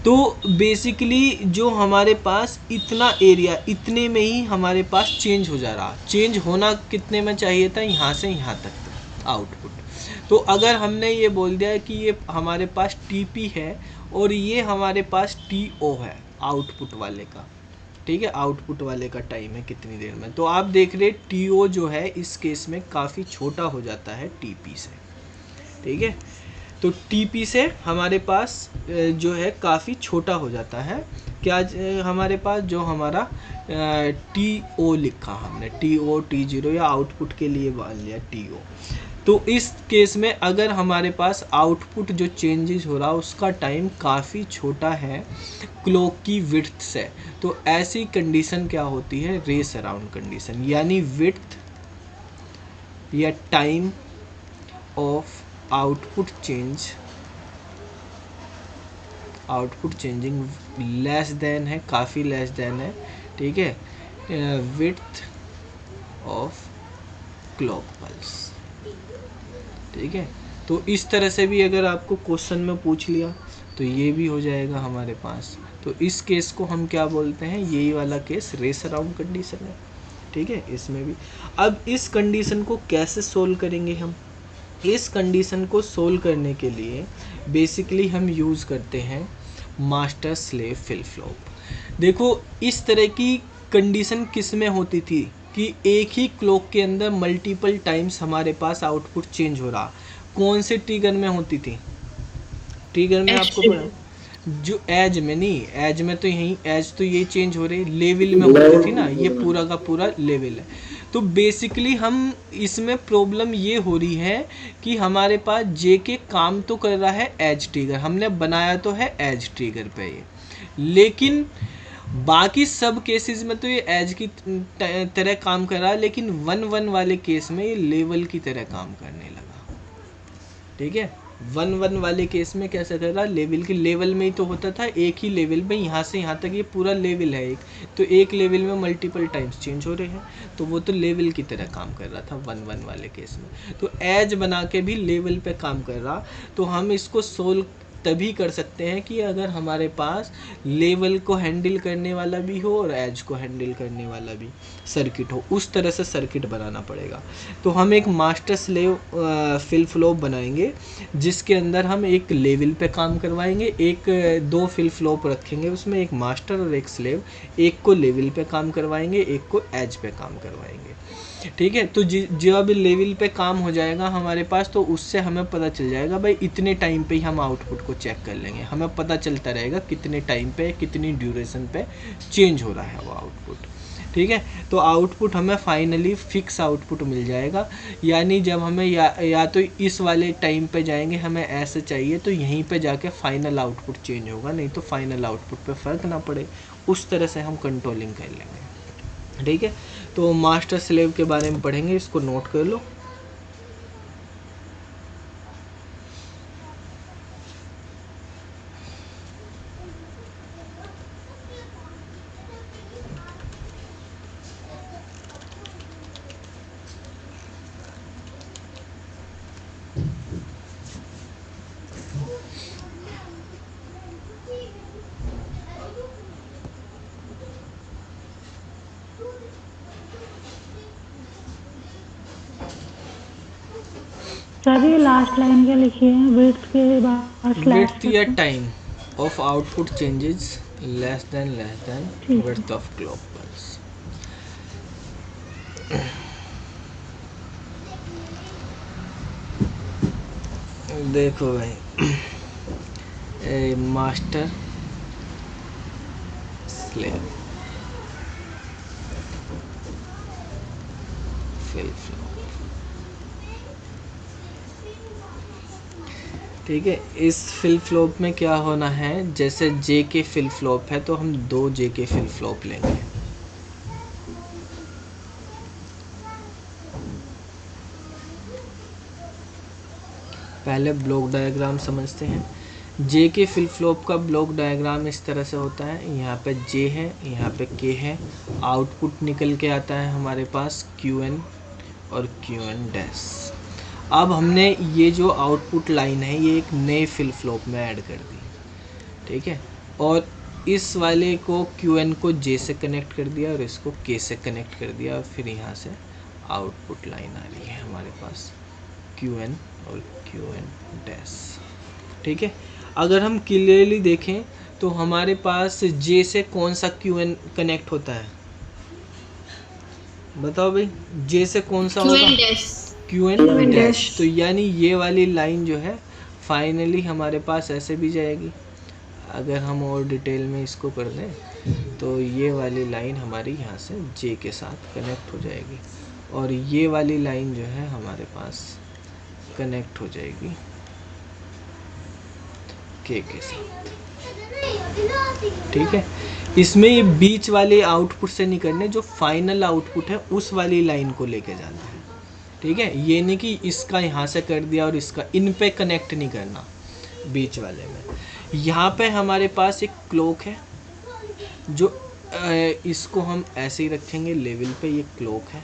तो बेसिकली जो हमारे पास इतना एरिया, इतने में ही हमारे पास चेंज हो जा रहा। चेंज होना कितने में चाहिए था? यहाँ से यहाँ तक आउटपुट। तो अगर हमने ये बोल दिया कि ये हमारे पास TP है और ये हमारे पास TO है आउटपुट वाले का, ठीक है? आउटपुट वाले का टाइम है कितनी देर में, तो आप देख रहे TO जो है इस केस में काफ़ी छोटा हो जाता है TP से, ठीक है? तो TP से हमारे पास जो है काफ़ी छोटा हो जाता है। क्या हमारे पास जो हमारा TO लिखा हमने, TO T0 या आउटपुट के लिए मान लिया TO। तो इस केस में अगर हमारे पास आउटपुट जो चेंजेस हो रहा है उसका टाइम काफ़ी छोटा है क्लॉक की विड्थ से, तो ऐसी कंडीशन क्या होती है? रेस अराउंड कंडीशन, यानी विड्थ या time of output changing less than है, काफ़ी लेस देन है, ठीक है, विड्थ ऑफ क्लॉक पल्स, ठीक है? तो इस तरह से भी अगर आपको क्वेश्चन में पूछ लिया तो ये भी हो जाएगा हमारे पास। तो इस केस को हम क्या बोलते हैं? यही वाला केस रेस अराउंड कंडीशन है, ठीक है? इसमें भी अब इस कंडीशन को कैसे सोल्व करेंगे हम? इस कंडीशन को सोल्व करने के लिए बेसिकली हम यूज़ करते हैं मास्टर स्लेव फ्लिप फ्लॉप। देखो, इस तरह की कंडीशन किस में होती थी? कि एक ही क्लॉक के अंदर मल्टीपल टाइम्स हमारे पास आउटपुट चेंज हो रहा। कौन से ट्रिगर में होती थी? ट्रिगर में आपको पता, जो एज में नहीं, एज में तो यही, एज तो ये चेंज हो रही, लेवल में होती थी ना, ये पूरा का पूरा लेवल है। तो बेसिकली हम इसमें प्रॉब्लम ये हो रही है कि हमारे पास जे के काम तो कर रहा है एज ट्रिगर, हमने बनाया तो है एज ट्रिगर पे ये, लेकिन बाकी सब केसेस में तो ये एज की तरह काम कर रहा है, लेकिन 1-1 वाले केस में ये लेवल की तरह काम करने लगा। ठीक है, 1-1 वाले केस में कैसा कर रहा, लेवल के लेवल में ही तो होता था, एक ही लेवल में, यहाँ से यहाँ तक ये पूरा लेवल है एक, तो एक लेवल में मल्टीपल टाइम्स चेंज हो रहे हैं, तो वो तो लेवल की तरह काम कर रहा था 1-1 वाले केस में। तो एज बना के भी लेवल पे काम कर रहा। तो हम इसको सोल्व तभी कर सकते हैं कि अगर हमारे पास लेवल को हैंडल करने वाला भी हो और एज को हैंडल करने वाला भी सर्किट हो, उस तरह से सर्किट बनाना पड़ेगा। तो हम एक मास्टर स्लेव फिल फ्लॉप बनाएंगे जिसके अंदर हम एक लेवल पे काम करवाएंगे, एक 2 फिल फ्लॉप रखेंगे उसमें, एक मास्टर और एक स्लेव, एक को लेवल पे काम करवाएंगे, एक को एज पे काम करवाएंगे। ठीक है, तो जब लेवल पे काम हो जाएगा हमारे पास, तो उससे हमें पता चल जाएगा भाई इतने टाइम पे ही हम आउटपुट को चेक कर लेंगे, हमें पता चलता रहेगा कितने टाइम पे, कितनी ड्यूरेशन पे चेंज हो रहा है वो आउटपुट। ठीक है, तो आउटपुट हमें फाइनली फिक्स आउटपुट मिल जाएगा, यानी जब हमें या तो इस वाले टाइम पे जाएंगे, हमें ऐसे चाहिए तो यहीं पे जाके फाइनल आउटपुट चेंज होगा, नहीं तो फाइनल आउटपुट पे फ़र्क ना पड़े, उस तरह से हम कंट्रोलिंग कर लेंगे। ठीक है, तो मास्टर स्लेव के बारे में पढ़ेंगे, इसको नोट कर लो। सर ये लास्ट लाइन क्या लिखी है? विड्थ के बाद विड्थ या time of output changes less than width of clock pulse. देखो भाई, मास्टर स्लेव फिल फ्लॉप। ठीक है, इस फिल फ्लॉप में क्या होना है, जैसे जे के फिल फ्लॉप है तो हम 2 जे के फिल फ्लॉप लेंगे। पहले ब्लॉक डायग्राम समझते हैं। जे के फिल फ्लॉप का ब्लॉक डायग्राम इस तरह से होता है, यहाँ पे जे है, यहाँ पे के है, आउटपुट निकल के आता है हमारे पास QN और QN डैश। अब हमने ये जो आउटपुट लाइन है ये एक नए फिल फ्लॉप में ऐड कर दी। ठीक है, और इस वाले को QN को J से कनेक्ट कर दिया और इसको K से कनेक्ट कर दिया, और फिर यहाँ से आउटपुट लाइन आ रही है हमारे पास QN और QN डैश। ठीक है, अगर हम क्लियरली देखें तो हमारे पास J से कौन सा QN कनेक्ट होता है, बताओ भाई, J से कौन सा होगा? QN dash. तो यानी ये वाली लाइन जो है फाइनली हमारे पास ऐसे भी जाएगी। अगर हम और डिटेल में इसको कर दें तो ये वाली लाइन हमारी यहाँ से J के साथ कनेक्ट हो जाएगी, और ये वाली लाइन जो है हमारे पास कनेक्ट हो जाएगी K के साथ। ठीक है, इसमें ये बीच वाले आउटपुट से नहीं करने, जो फाइनल आउटपुट है उस वाली लाइन को लेके जाना है। ठीक है, ये नहीं कि इसका यहाँ से कर दिया और इसका, इन पे कनेक्ट नहीं करना बीच वाले में। यहाँ पे हमारे पास एक क्लॉक है, जो इसको हम ऐसे ही रखेंगे लेवल पे, ये क्लॉक है।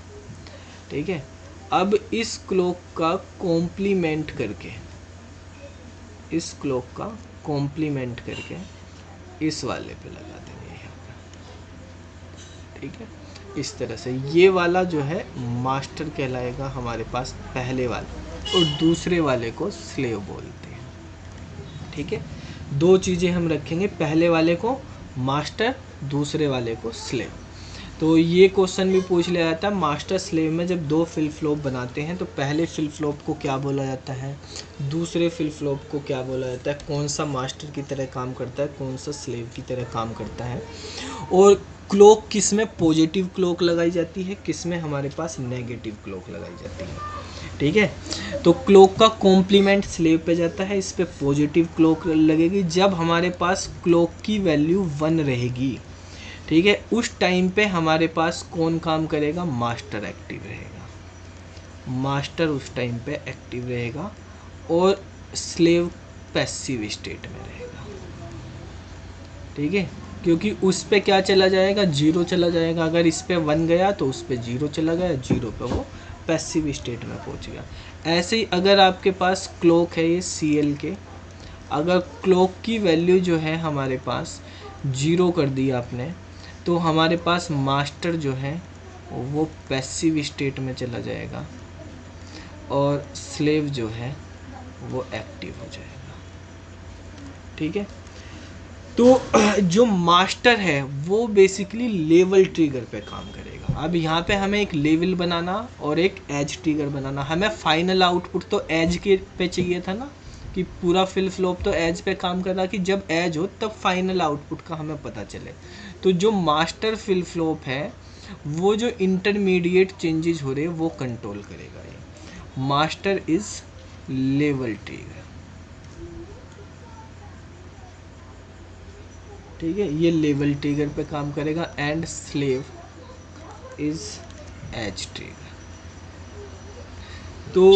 ठीक है, अब इस क्लॉक का कॉम्प्लीमेंट करके, इस क्लॉक का कॉम्प्लीमेंट करके इस वाले पे लगा देंगे यहाँ पे। ठीक है, इस तरह से ये वाला जो है मास्टर कहलाएगा हमारे पास पहले वाला, और दूसरे वाले को स्लेव बोलते हैं। ठीक है, 2 चीज़ें हम रखेंगे, पहले वाले को मास्टर, दूसरे वाले को स्लेव। तो ये क्वेश्चन भी पूछ लिया जाता है मास्टर स्लेव में जब दो फ्लिप फ्लॉप बनाते हैं तो पहले फ्लिप फ्लॉप को क्या बोला जाता है, दूसरे फ्लिप फ्लॉप को क्या बोला जाता है, कौन सा मास्टर की तरह काम करता है, कौन सा स्लेव की तरह काम करता है, और क्लॉक किस में पॉजिटिव क्लॉक लगाई जाती है, किस में हमारे पास नेगेटिव क्लॉक लगाई जाती है। ठीक है, तो क्लॉक का कॉम्प्लीमेंट स्लेव पे जाता है, इस पे पॉजिटिव क्लॉक लगेगी जब हमारे पास क्लॉक की वैल्यू 1 रहेगी। ठीक है, उस टाइम पे हमारे पास कौन काम करेगा, मास्टर एक्टिव रहेगा, मास्टर उस टाइम पे एक्टिव रहेगा और स्लेव पैसिव स्टेट में रहेगा। ठीक है, क्योंकि उस पे क्या चला जाएगा, 0 चला जाएगा। अगर इस पे 1 गया तो उस पे 0 चला गया, 0 पे वो पैसिव स्टेट में पहुंच गया। ऐसे ही अगर आपके पास क्लॉक है ये CL के, अगर क्लॉक की वैल्यू जो है हमारे पास 0 कर दी आपने तो हमारे पास मास्टर जो है वो पैसिव स्टेट में चला जाएगा और स्लेव जो है वो एक्टिव हो जाएगा। ठीक है, तो जो मास्टर है वो बेसिकली लेवल ट्रिगर पे काम करेगा। अब यहाँ पे हमें एक लेवल बनाना और एक एज ट्रिगर बनाना। हमें फाइनल आउटपुट तो एज के पे चाहिए था ना, कि पूरा फ्लिप फ्लॉप तो एज पे काम कर रहा, कि जब एज हो तब फाइनल आउटपुट का हमें पता चले। तो जो मास्टर फ्लिप फ्लॉप है वो जो इंटरमीडिएट चेंजेस हो रहे हैं वो कंट्रोल करेगा। ये मास्टर इज लेवल ट्रिगर। ठीक है, ये लेवल ट्रिगर पे काम करेगा and slave is edge trigger. तो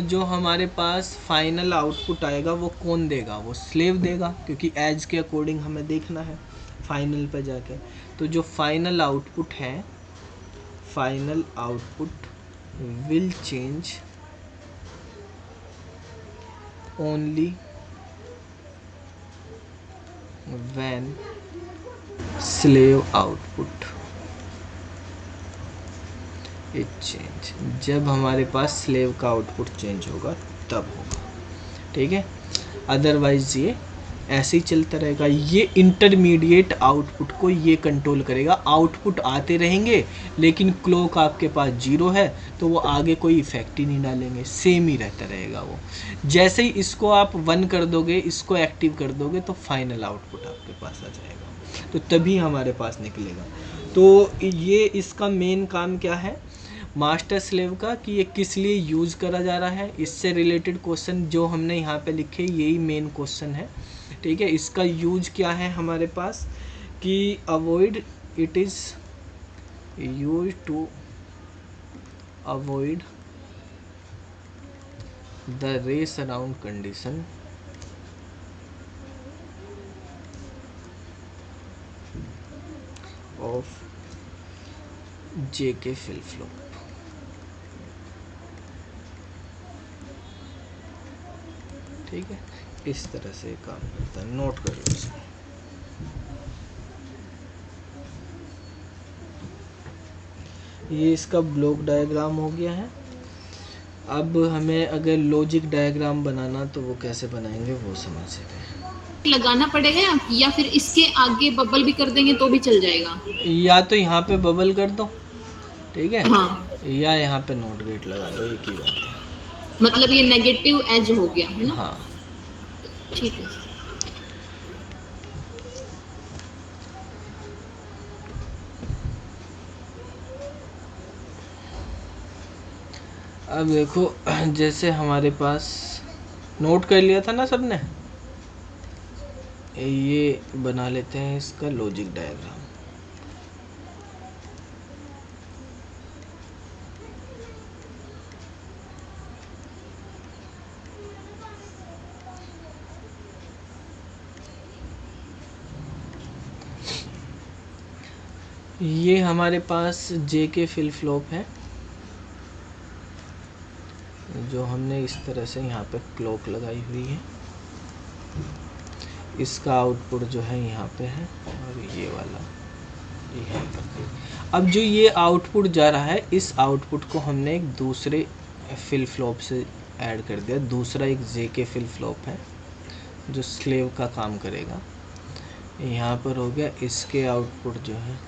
जो हमारे पास फाइनल आउटपुट आएगा वो कौन देगा, वो स्लेव देगा, क्योंकि एज के अकॉर्डिंग हमें देखना है फाइनल पे जाके। तो जो फाइनल आउटपुट है, final output will change only when slave output is change, जब हमारे पास स्लेव का आउटपुट चेंज होगा तब होगा। ठीक है, अदरवाइज ये ऐसे ही चलता रहेगा। ये इंटरमीडिएट आउटपुट को ये कंट्रोल करेगा। आउटपुट आते रहेंगे लेकिन क्लॉक आपके पास 0 है तो वो आगे कोई इफेक्ट ही नहीं डालेंगे, सेम ही रहता रहेगा वो। जैसे ही इसको आप 1 कर दोगे, इसको एक्टिव कर दोगे तो फाइनल आउटपुट आपके पास आ जाएगा, तो तभी हमारे पास निकलेगा। तो ये इसका मेन काम क्या है मास्टर स्लेव का, कि ये किस लिए यूज़ करा जा रहा है। इससे रिलेटेड क्वेश्चन जो हमने यहाँ पे लिखे यही मेन क्वेश्चन है। ठीक है, इसका यूज क्या है हमारे पास, कि avoid, it is use to avoid the race around condition of JK flip flop. ठीक है, इस तरह से काम करता है, नोट कर लो इसे। ये इसका ब्लॉक डायग्राम हो गया है। अब हमें अगर लॉजिक डायग्राम बनाना तो वो कैसे बनाएंगे वो समझ सकते हैं। लगाना पड़ेगा या फिर इसके आगे बबल भी कर देंगे तो भी चल जाएगा, या तो यहाँ पे बबल कर दो, ठीक है, हाँ, या यहाँ पे नोट गेट लगा दो, एक ही बात है। मतलब ये नेगेटिव एज हो गया है ना। हाँ, ठीक है। अब देखो जैसे हमारे पास नोट कर लिया था ना सबने, ये बना लेते हैं इसका लॉजिक डायग्राम। ये हमारे पास JK फ्लिप फ्लॉप है जो हमने इस तरह से यहाँ पे क्लॉक लगाई हुई है। इसका आउटपुट जो है यहाँ पे है और ये वाला यहाँ पर। अब जो ये आउटपुट जा रहा है, इस आउटपुट को हमने एक दूसरे फ्लिप फ्लॉप से ऐड कर दिया। दूसरा एक JK फ्लिप फ्लॉप है जो स्लेव का काम करेगा। यहाँ पर हो गया इसके आउटपुट जो है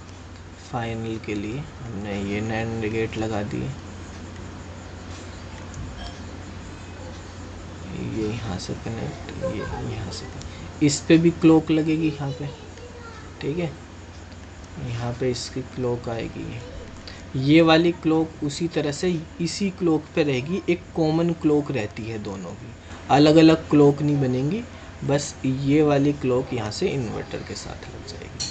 फाइनल के लिए हमने ये नैंड गेट लगा दिए, ये यहाँ से कनेक्ट, ये यहाँ से कनेक्ट। इस पे भी क्लॉक लगेगी यहाँ पे, ठीक है, यहाँ पे इसकी क्लॉक आएगी, ये वाली क्लॉक उसी तरह से इसी क्लॉक पे रहेगी। एक कॉमन क्लॉक रहती है दोनों की, अलग अलग क्लॉक नहीं बनेंगी, बस ये वाली क्लॉक यहाँ से इन्वर्टर के साथ लग जाएगी।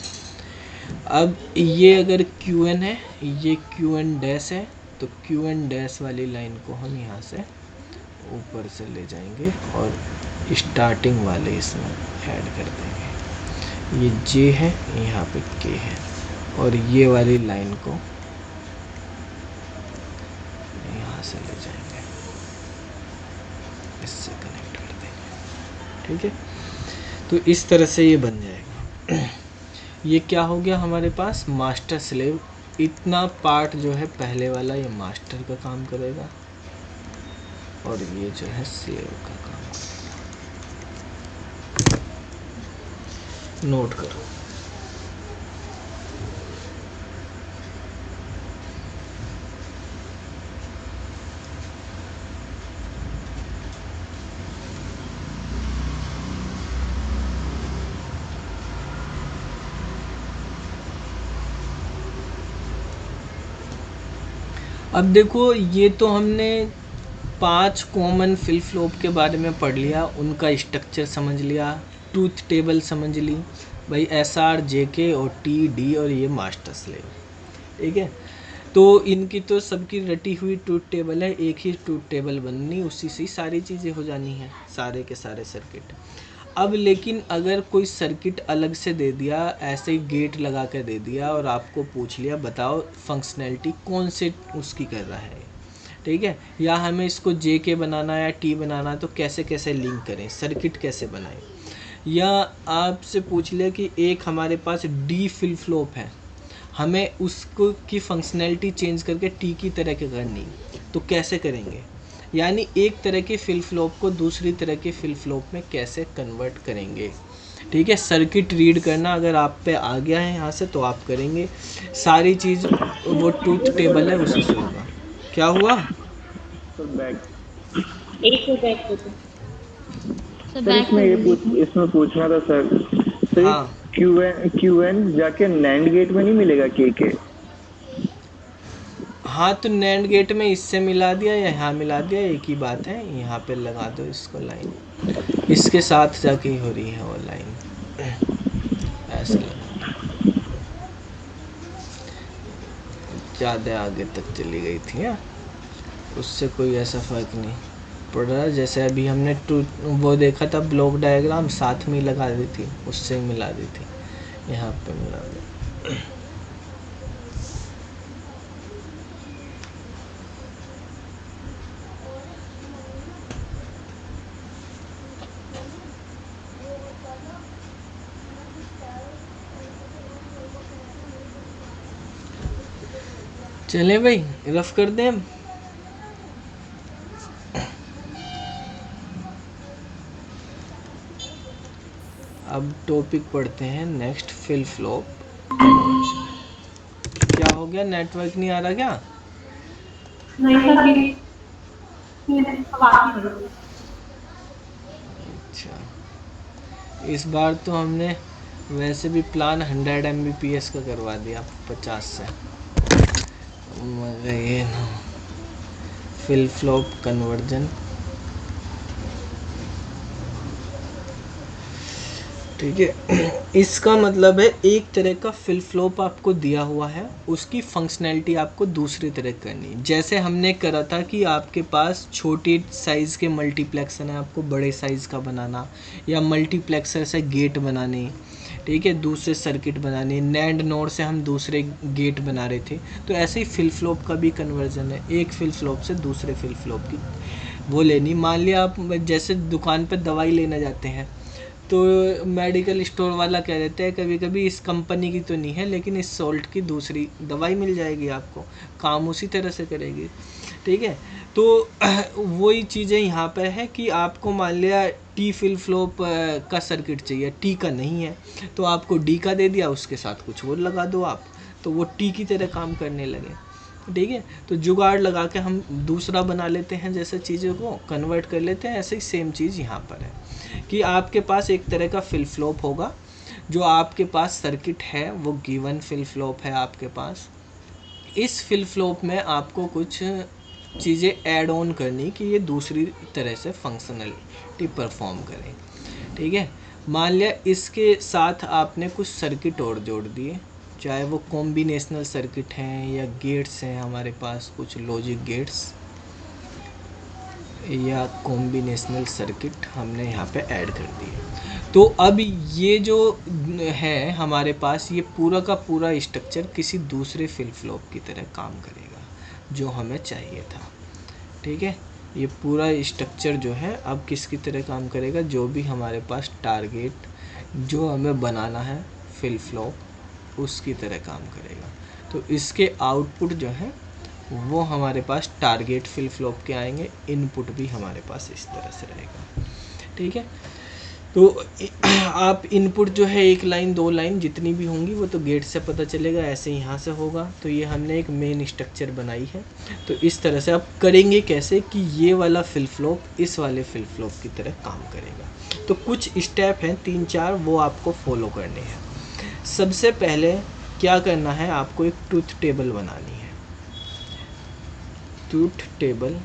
अब ये अगर QN है, ये QN डैश है, तो QN डैश वाली लाइन को हम यहाँ से ऊपर से ले जाएंगे और स्टार्टिंग वाले इसमें ऐड कर देंगे। ये J है, यहाँ पे K है, और ये वाली लाइन को यहाँ से ले जाएंगे, इससे कनेक्ट कर देंगे, ठीक है। तो इस तरह से ये बन जाएगा। ये क्या हो गया हमारे पास, मास्टर स्लेव। इतना पार्ट जो है पहले वाला ये मास्टर का काम करेगा और ये जो है स्लेव का काम करेगा। नोट करो। अब देखो, ये तो हमने 5 कॉमन फ्लिप फ्लॉप के बारे में पढ़ लिया, उनका स्ट्रक्चर समझ लिया, ट्रूथ टेबल समझ ली भाई, SR, JK और TD और ये मास्टर स्लेव, ठीक है। तो इनकी तो सबकी रटी हुई ट्रूथ टेबल है, एक ही ट्रूथ टेबल बननी, उसी से सारी चीज़ें हो जानी हैं, सारे के सारे सर्किट। अब लेकिन अगर कोई सर्किट अलग से दे दिया, ऐसे ही गेट लगा कर दे दिया और आपको पूछ लिया बताओ फंक्शनैलिटी कौन से उसकी कर रहा है, ठीक है, या हमें इसको JK बनाना है या T बनाना है, तो कैसे कैसे लिंक करें, सर्किट कैसे बनाएं। या आपसे पूछ लिया कि एक हमारे पास D फ्लिप फ्लॉप है, हमें उसको की फंक्शनैलिटी चेंज करके T की तरह के करनी, तो कैसे करेंगे। यानी एक तरह के फ्लिप फ्लॉप को दूसरी तरह के फ्लिप फ्लॉप में कैसे कन्वर्ट करेंगे, ठीक है। सर्किट रीड करना अगर आप पे आ गया है यहाँ से तो आप करेंगे, सारी चीज़ वो ट्रूथ टेबल है उसी से होगा। क्या हुआ इसमें पूछना था सर, हाँ QN जाके नैंड गेट में नहीं मिलेगा KK? हाँ, तो नैंड गेट में इससे मिला दिया या यहाँ मिला दिया, एक ही बात है। यहाँ पे लगा दो इसको लाइन, इसके साथ जाके हो रही है वो लाइन, ऐसे लगा दो, ज़्यादा आगे तक चली गई थी ना, उससे कोई ऐसा फ़र्क नहीं पड़ रहा। जैसे अभी हमने वो देखा था ब्लॉक डायग्राम, साथ में ही लगा दी थी, उससे मिला दी थी, यहाँ पे मिला दी। चलें भाई, रफ कर दें हम। अब टॉपिक पढ़ते हैं नेक्स्ट, फ्लिप फ्लॉप। क्या हो गया, नेटवर्क नहीं आ रहा क्या? नहीं सर, अच्छा, इस बार तो हमने वैसे भी प्लान 100 Mbps का करवा दिया 50 से, मगर ये ना फ्लिप फ्लॉप कन्वर्जन, ठीक है। इसका मतलब है एक तरह का फ्लिप फ्लॉप आपको दिया हुआ है, उसकी फंक्शनैलिटी आपको दूसरी तरह करनी। जैसे हमने करा था कि आपके पास छोटी साइज़ के मल्टीप्लेक्सर है, आपको बड़े साइज़ का बनाना, या मल्टीप्लेक्सर से गेट बनाने, ठीक है, दूसरे सर्किट बनाने, नैंड नोड से हम दूसरे गेट बना रहे थे। तो ऐसे ही फ्लिप फ्लॉप का भी कन्वर्जन है, एक फ्लिप फ्लॉप से दूसरे फ्लिप फ्लॉप की वो लेनी। मान लिया आप जैसे दुकान पर दवाई लेने जाते हैं, तो मेडिकल स्टोर वाला कह देते हैं कभी कभी इस कंपनी की तो नहीं है, लेकिन इस सॉल्ट की दूसरी दवाई मिल जाएगी आपको, काम उसी तरह से करेगी, ठीक है। तो वही चीज़ें यहाँ पर है कि आपको मान लिया टी फ्लिप फ्लॉप का सर्किट चाहिए, टी का नहीं है तो आपको डी का दे दिया, उसके साथ कुछ और लगा दो आप, तो वो टी की तरह काम करने लगे, ठीक है। तो जुगाड़ लगा के हम दूसरा बना लेते हैं, जैसे चीज़ों को कन्वर्ट कर लेते हैं। ऐसे ही सेम चीज़ यहाँ पर है कि आपके पास एक तरह का फ्लिप फ्लॉप होगा, जो आपके पास सर्किट है वो गिवन फ्लिप फ्लॉप है आपके पास। इस फ्लिप फ्लॉप में आपको कुछ चीज़ें ऐड ऑन करनी कि ये दूसरी तरह से फंक्शनलिटी परफॉर्म करें, ठीक है। मान लिया इसके साथ आपने कुछ सर्किट और जोड़ दिए, चाहे वो कॉम्बिनेशनल सर्किट हैं या गेट्स हैं, हमारे पास कुछ लॉजिक गेट्स या कॉम्बिनेशनल सर्किट हमने यहाँ पे ऐड कर दिए। तो अब ये जो है हमारे पास, ये पूरा का पूरा स्ट्रक्चर किसी दूसरे फ्लिप फ्लॉप की तरह काम करेगा जो हमें चाहिए था, ठीक है। ये पूरा स्ट्रक्चर जो है अब किसकी तरह काम करेगा, जो भी हमारे पास टारगेट जो हमें बनाना है फ्लिप फ्लॉप उसकी तरह काम करेगा। तो इसके आउटपुट जो है वो हमारे पास टारगेट फ्लिप फ्लॉप के आएंगे, इनपुट भी हमारे पास इस तरह से रहेगा, ठीक है। तो आप इनपुट जो है एक लाइन दो लाइन जितनी भी होंगी वो तो गेट से पता चलेगा, ऐसे यहाँ से होगा। तो ये हमने एक मेन स्ट्रक्चर बनाई है। तो इस तरह से आप करेंगे कैसे कि ये वाला फ्लिप फ्लॉप इस वाले फ्लिप फ्लॉप की तरह काम करेगा। तो कुछ स्टेप हैं 3-4, वो आपको फॉलो करने हैं। सबसे पहले क्या करना है, आपको एक ट्रूथ टेबल बनानी है, ट्रूथ टेबल,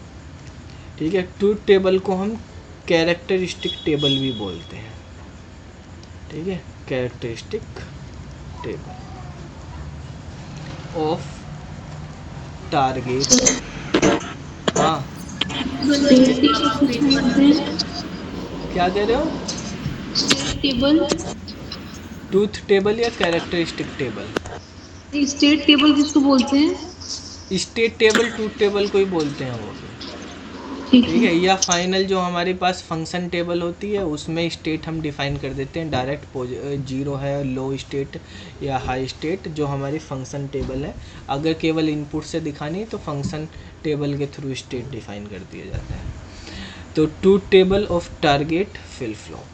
ठीक है। ट्रूथ टेबल को हम कैरेक्टरिस्टिक टेबल भी बोलते हैं, ठीक है। कैरेक्टरिस्टिक टेबल ऑफ टारगेट, हाँ क्या कह रहे हो, टेबल, ट्रूथ टेबल या कैरेक्टरिस्टिक टेबल? स्टेट टेबल किसको बोलते हैं? स्टेट टेबल ट्रूथ टेबल को ही बोलते हैं वो, ठीक ठीक है। या फाइनल जो हमारे पास फंक्शन टेबल होती है उसमें स्टेट हम डिफाइन कर देते हैं, डायरेक्ट जीरो है, लो स्टेट या हाई स्टेट, जो हमारी फंक्शन टेबल है। अगर केवल इनपुट से दिखानी है तो फंक्शन टेबल के थ्रू स्टेट डिफाइन कर दिया जाता है। तो truth table of target flip flop,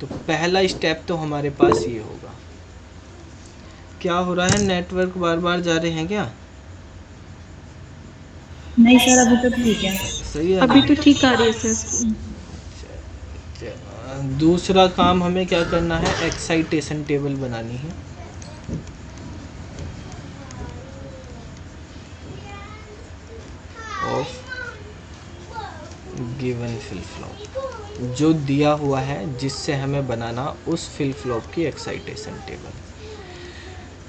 तो पहला स्टेप तो हमारे पास ये होगा। क्या हो रहा है, नेटवर्क बार बार जा रहे हैं क्या? नहीं सर, अभी तो ठीक है, सही है, अभी तो ठीक आ रही है सर। दूसरा काम हमें क्या करना है, एक्साइटेशन टेबल बनानी है। ऑफ गिवन फ्लिप फ्लॉप, जो दिया हुआ है जिससे हमें बनाना उस फ्लिप फ्लॉप की एक्साइटेशन टेबल।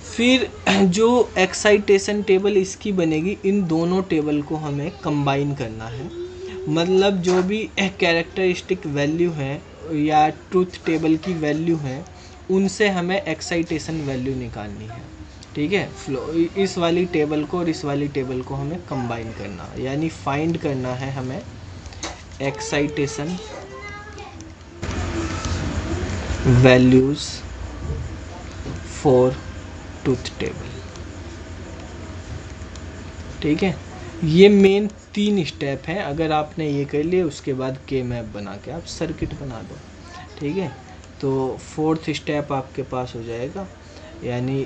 फिर जो एक्साइटेशन टेबल इसकी बनेगी, इन दोनों टेबल को हमें कंबाइन करना है। मतलब जो भी कैरेक्टरिस्टिक वैल्यू है या ट्रूथ टेबल की वैल्यू है उनसे हमें एक्साइटेशन वैल्यू निकालनी है, ठीक है। इस वाली टेबल को और इस वाली टेबल को हमें कंबाइन करना, यानी फाइंड करना है हमें excitation values for truth table, ठीक है। ये मेन 3 स्टेप हैं। अगर आपने ये कर लिए उसके बाद के मैप बना के आप सर्किट बना दो, ठीक है। तो 4th स्टेप आपके पास हो जाएगा, यानी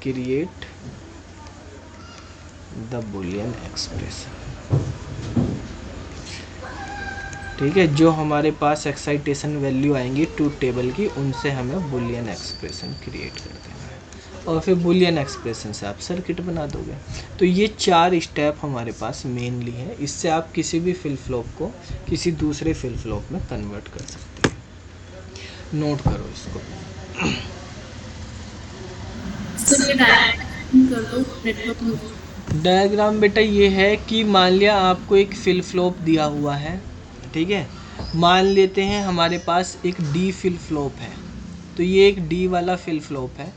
क्रिएट द बुलियन एक्सप्रेशन, ठीक है। जो हमारे पास एक्साइटेशन वैल्यू आएंगी ट्रूथ टेबल की, उनसे हमें बुलियन एक्सप्रेशन क्रिएट कर देना है और फिर बुलियन एक्सप्रेशन से आप सर्किट बना दोगे। तो ये 4 स्टेप हमारे पास मेनली हैं। इससे आप किसी भी फ्लिप फ्लॉप को किसी दूसरे फ्लिप फ्लॉप में कन्वर्ट कर सकते हैं। नोट करो इसको। डायग्राम बेटा ये है कि मान लिया आपको एक फ्लिप फ्लॉप दिया हुआ है, ठीक है। मान लेते हैं हमारे पास एक डी फ्लिप फ्लॉप है, तो ये एक डी वाला फ्लिप फ्लॉप है।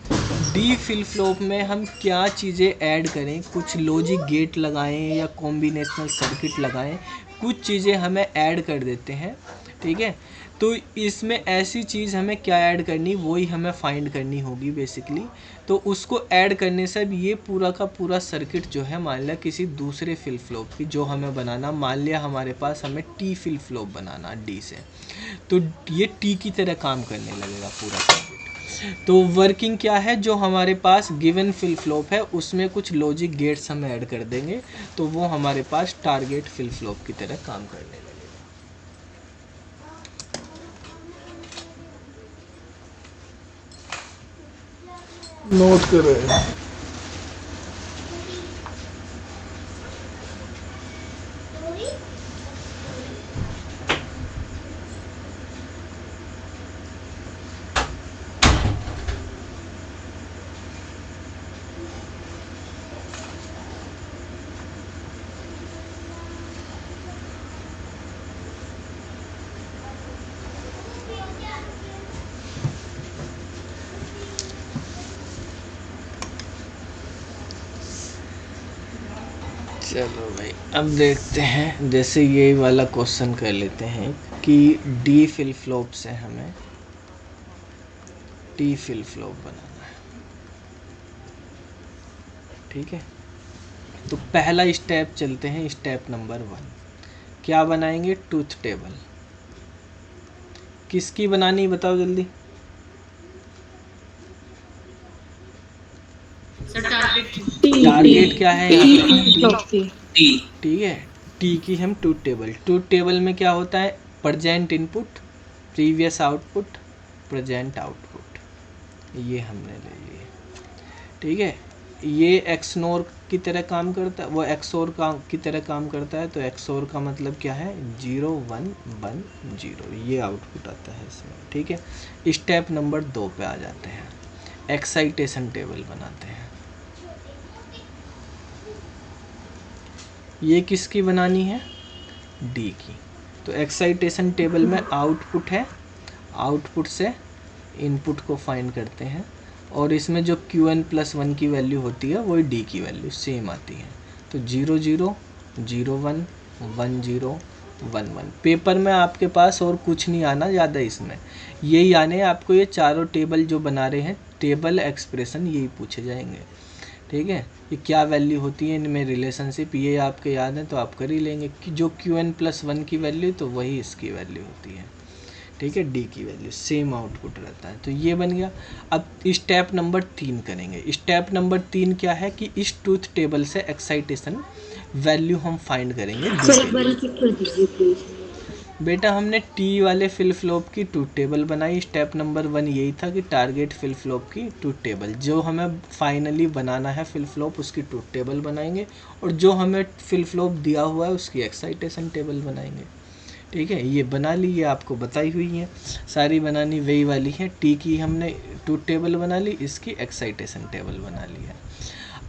डी फ्लिप फ्लॉप में हम क्या चीज़ें ऐड करें, कुछ लॉजिक गेट लगाएं या कॉम्बिनेशनल सर्किट लगाएं, कुछ चीज़ें हमें ऐड कर देते हैं, ठीक है। तो इसमें ऐसी चीज़ हमें क्या ऐड करनी, वही हमें फाइंड करनी होगी बेसिकली। तो उसको ऐड करने से अब ये पूरा का पूरा सर्किट जो है, मान लिया किसी दूसरे फ्लिप फ्लॉप की जो हमें बनाना, मान लिया हमारे पास हमें टी फ्लिप फ्लॉप बनाना डी से, तो ये टी की तरह काम करने लगेगा पूरा सर्किट। तो वर्किंग क्या है, जो हमारे पास गिवन फ्लिप फ्लॉप है उसमें कुछ लॉजिक गेट्स हम ऐड कर देंगे, तो वो हमारे पास टारगेट फ्लिप फ्लॉप की तरह काम करने लगेगा। नोट करो। चलो भाई, अब देखते हैं, जैसे ये वाला क्वेश्चन कर लेते हैं कि डी फ्लिप फ्लॉप से हमें टी फ्लिप फ्लॉप बनाना है। ठीक है, तो पहला स्टेप चलते हैं, स्टेप नंबर 1। क्या बनाएंगे, ट्रूथ टेबल। किसकी बनानी बताओ जल्दी। टारगेट क्या है यहाँ पे, ठीक है, टी की हम ट्रूथ टेबल में क्या होता है, present input, previous output, present output, ये हमने ले लिए। ठीक है, ये एक्सनोर की तरह काम करता है, वो एक्सोर की तरह काम करता है। तो एक्सोर का मतलब क्या है, 0 1 1 0, ये आउटपुट आता है इसमें। ठीक है, स्टेप नंबर 2 पे आ जाते हैं, एक्साइटेशन टेबल बनाते हैं। ये किसकी बनानी है, डी की। तो एक्साइटेशन टेबल में आउटपुट है, आउटपुट से इनपुट को फाइंड करते हैं, और इसमें जो Qn+1 की वैल्यू होती है वही डी की वैल्यू सेम आती है। तो 0 0 0 1 1 0 1 1। पेपर में आपके पास और कुछ नहीं आना ज़्यादा, इसमें यही आने आपको, ये चारों टेबल जो बना रहे हैं, टेबल एक्सप्रेशन यही पूछे जाएंगे। ठीक है, ये क्या वैल्यू होती है इनमें रिलेशनशिप, ये आपके याद है तो आप कर ही लेंगे कि जो Qn+1 की वैल्यू तो वही इसकी वैल्यू होती है। ठीक है, डी की वैल्यू सेम आउटपुट रहता है। तो ये बन गया। अब स्टेप नंबर 3 करेंगे। स्टेप नंबर 3 क्या है कि इस ट्रूथ टेबल से एक्साइटेशन वैल्यू हम फाइंड करेंगे। बेटा हमने टी वाले फ्लिप फ्लॉप की ट्रूथ टेबल बनाई। स्टेप नंबर 1 यही था कि टारगेट फ्लिप फ्लॉप की ट्रूथ टेबल, जो हमें फाइनली बनाना है फ्लिप फ्लॉप, उसकी ट्रूथ टेबल बनाएंगे, और जो हमें फ्लिप फ्लॉप दिया हुआ है उसकी एक्साइटेशन टेबल बनाएंगे। ठीक है, ये बना ली, ये आपको बताई हुई है, सारी बनानी वही वाली है। टी की हमने ट्रूथ टेबल बना ली, इसकी एक्साइटेशन टेबल बना ली है।